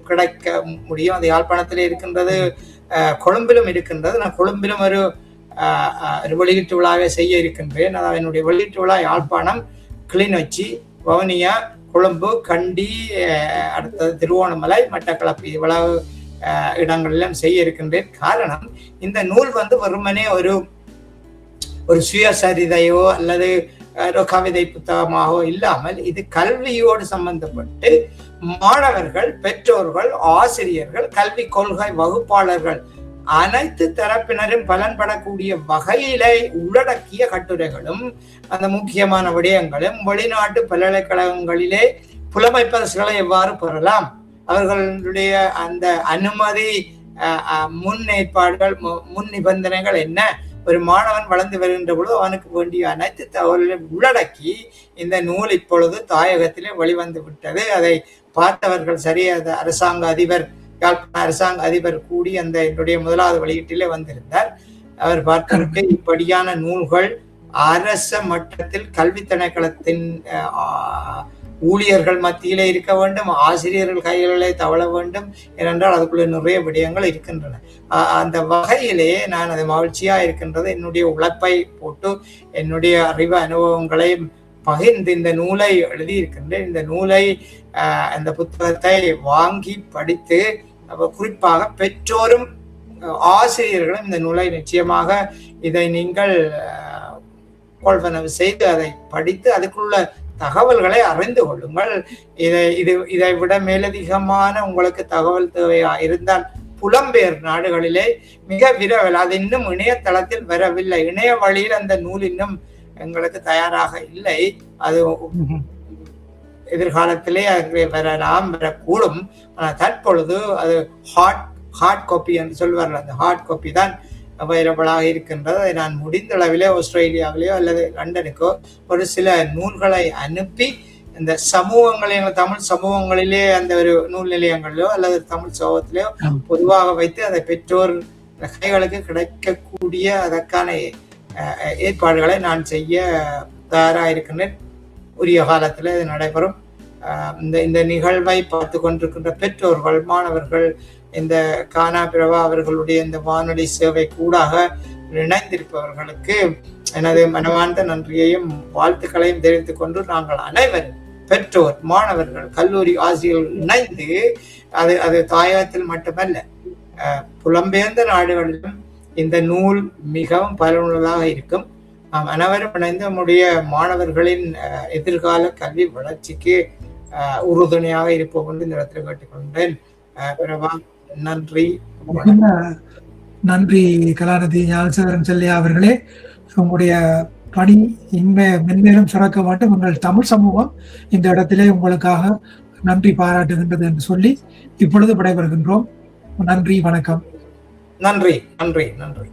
கிடைக்க முடியும். அது யாழ்ப்பாணத்திலே இருக்கின்றது, கொழும்பிலும் இருக்கின்றது. நான் கொழும்பிலும் ஒரு வெளியீட்டு விழாவை செய்ய இருக்கின்றேன். அதாவது என்னுடைய வெளியீட்டு விழா யாழ்ப்பாணம், கிளிநொச்சி, வவுனியா, கொழும்பு, கண்டி, அடுத்தது திருவோணமலை, மட்டக்களப்பு, இவ்வளவு இடங்களிலும் செய்ய இருக்கின்றேன். காரணம், இந்த நூல் வெறுமனே ஒரு சுயசரிதையோ அல்லது கவிதை புத்தகமாகவோ இல்லாமல் இது கல்வியோடு சம்பந்தப்பட்டு மாணவர்கள், பெற்றோர்கள், ஆசிரியர்கள், கல்வி கொள்கை வகுப்பாளர்கள் அனைத்து தரப்பினரும் பலன்படக்கூடிய வகையிலே உள்ளடக்கிய கட்டுரைகளும் அந்த முக்கியமான விடயங்களும் வெளிநாட்டு பல்கலைக்கழகங்களிலே புலமை பரிசுகளை எவ்வாறு பெறலாம், அவர்களுடைய அந்த அனுமதி முன்னேற்பாடுகள், முன் நிபந்தனைகள் என்ன, ஒரு மாணவன் வளர்ந்து வருகின்ற பொழுது அவனுக்கு வேண்டிய அனைத்து தகவல்களையும் உள்ளடக்கி இந்த நூல் இப்பொழுது தாயகத்திலே வெளிவந்து விட்டது. அதை பார்த்தவர்கள் அரசாங்க அதிபர், யாழ்ப்பாண அரசாங்க அதிபர் கூடி அந்த என்னுடைய முதலாவது வெளியீட்டிலே வந்திருந்தார். அவர் பார்த்துவிட்டு இப்படியான நூல்கள் அரச மட்டத்தில் கல்வி திணைக்களத்தின் ஊழியர்கள் மத்தியிலே இருக்க வேண்டும், ஆசிரியர்கள் கைகளிலே தவழ வேண்டும். ஏனென்றால் அதுக்குள்ள நிறைய விடயங்கள் இருக்கின்றன. அந்த வகையிலே நான் அது மகிழ்ச்சியா இருக்கின்றது. என்னுடைய உழைப்பை போட்டு என்னுடைய அறிவு அனுபவங்களை பகிர்ந்து இந்த நூலை எழுதியிருக்கின்றேன். இந்த நூலை, இந்த புத்தகத்தை வாங்கி படித்து குறிப்பாக பெற்றோரும் ஆசிரியர்களும் இந்த நூலை நிச்சயமாக இதை நீங்கள் கொள்வனவு செய்து அதை படித்து அதுக்குள்ள தகவல்களை அறிந்து கொள்ளுங்கள். இதை விட மேலதிகமான உங்களுக்கு தகவல் தேவையா இருந்தால் புலம்பெயர் நாடுகளிலே மிக விரைவில், அது இன்னும் இணையதளத்தில் வரவில்லை, இணைய வழியில் அந்த நூல் இன்னும் எங்களுக்கு தயாராக இல்லை. அது எதிர்காலத்திலே வரலாம், வரக்கூடும். ஆனால் தற்பொழுது அது ஹார்ட் காப்பி என்று சொல்வார்கள், அந்த ஹார்ட் காப்பி தான் அவைலபிளாக இருக்கின்றது. அதை நான் முடிந்த அளவிலே ஆஸ்திரேலியாவிலேயோ அல்லது லண்டனுக்கோ ஒரு சில நூல்களை அனுப்பி இந்த சமூகங்கள் எங்கள் தமிழ் சமூகங்களிலே அந்த ஒரு நூல் நிலையங்களிலோ அல்லது தமிழ் சமூகத்திலேயோ பொதுவாக வைத்து அதை பெற்றோர் கைகளுக்கு கிடைக்கக்கூடிய அதற்கான ஏற்பாடுகளை நான் செய்ய தயாராக இருக்கின்றேன். உரிய காலத்தில் இது நடைபெறும். இந்த நிகழ்வை பார்த்து கொண்டிருக்கின்ற பெற்றோர்கள், மாணவர்கள், இந்த கானா பிரபா அவர்களுடைய இந்த வானொலி சேவை கூடாக இணைந்திருப்பவர்களுக்கு எனது மனமார்ந்த நன்றியையும் வாழ்த்துக்களையும் தெரிவித்துக் கொண்டு, நாங்கள் அனைவரும் பெற்றோர், மாணவர்கள், கல்லூரி ஆசிரியர்கள் இணைந்து அது தாயகத்தில் மட்டுமல்ல புலம்பெயர்ந்த நாடுகளிலும் இந்த நூல் மிகவும் பயனுள்ளதாக இருக்கும். நாம் அனைவரும் இணைந்து நம்முடைய மாணவர்களின் எதிர்கால கல்வி வளர்ச்சிக்கு உறுதுணையாக இருப்போம் என்று இந்த இடத்துல கேட்டுக்கொண்டேன். பிரபா, நன்றி. நன்றி கலாநிதி ஞானசேகரன் செல்லையா அவர்களே. உங்களுடைய பணி மென்மேலும் சிறக்க மாட்டோம். உங்கள் தமிழ் சமூகம் இந்த இடத்திலே உங்களுக்காக நன்றி பாராட்டுகின்றது என்று சொல்லி இப்பொழுது விடைபெறுகின்றோம். நன்றி, வணக்கம். நன்றி, நன்றி, நன்றி.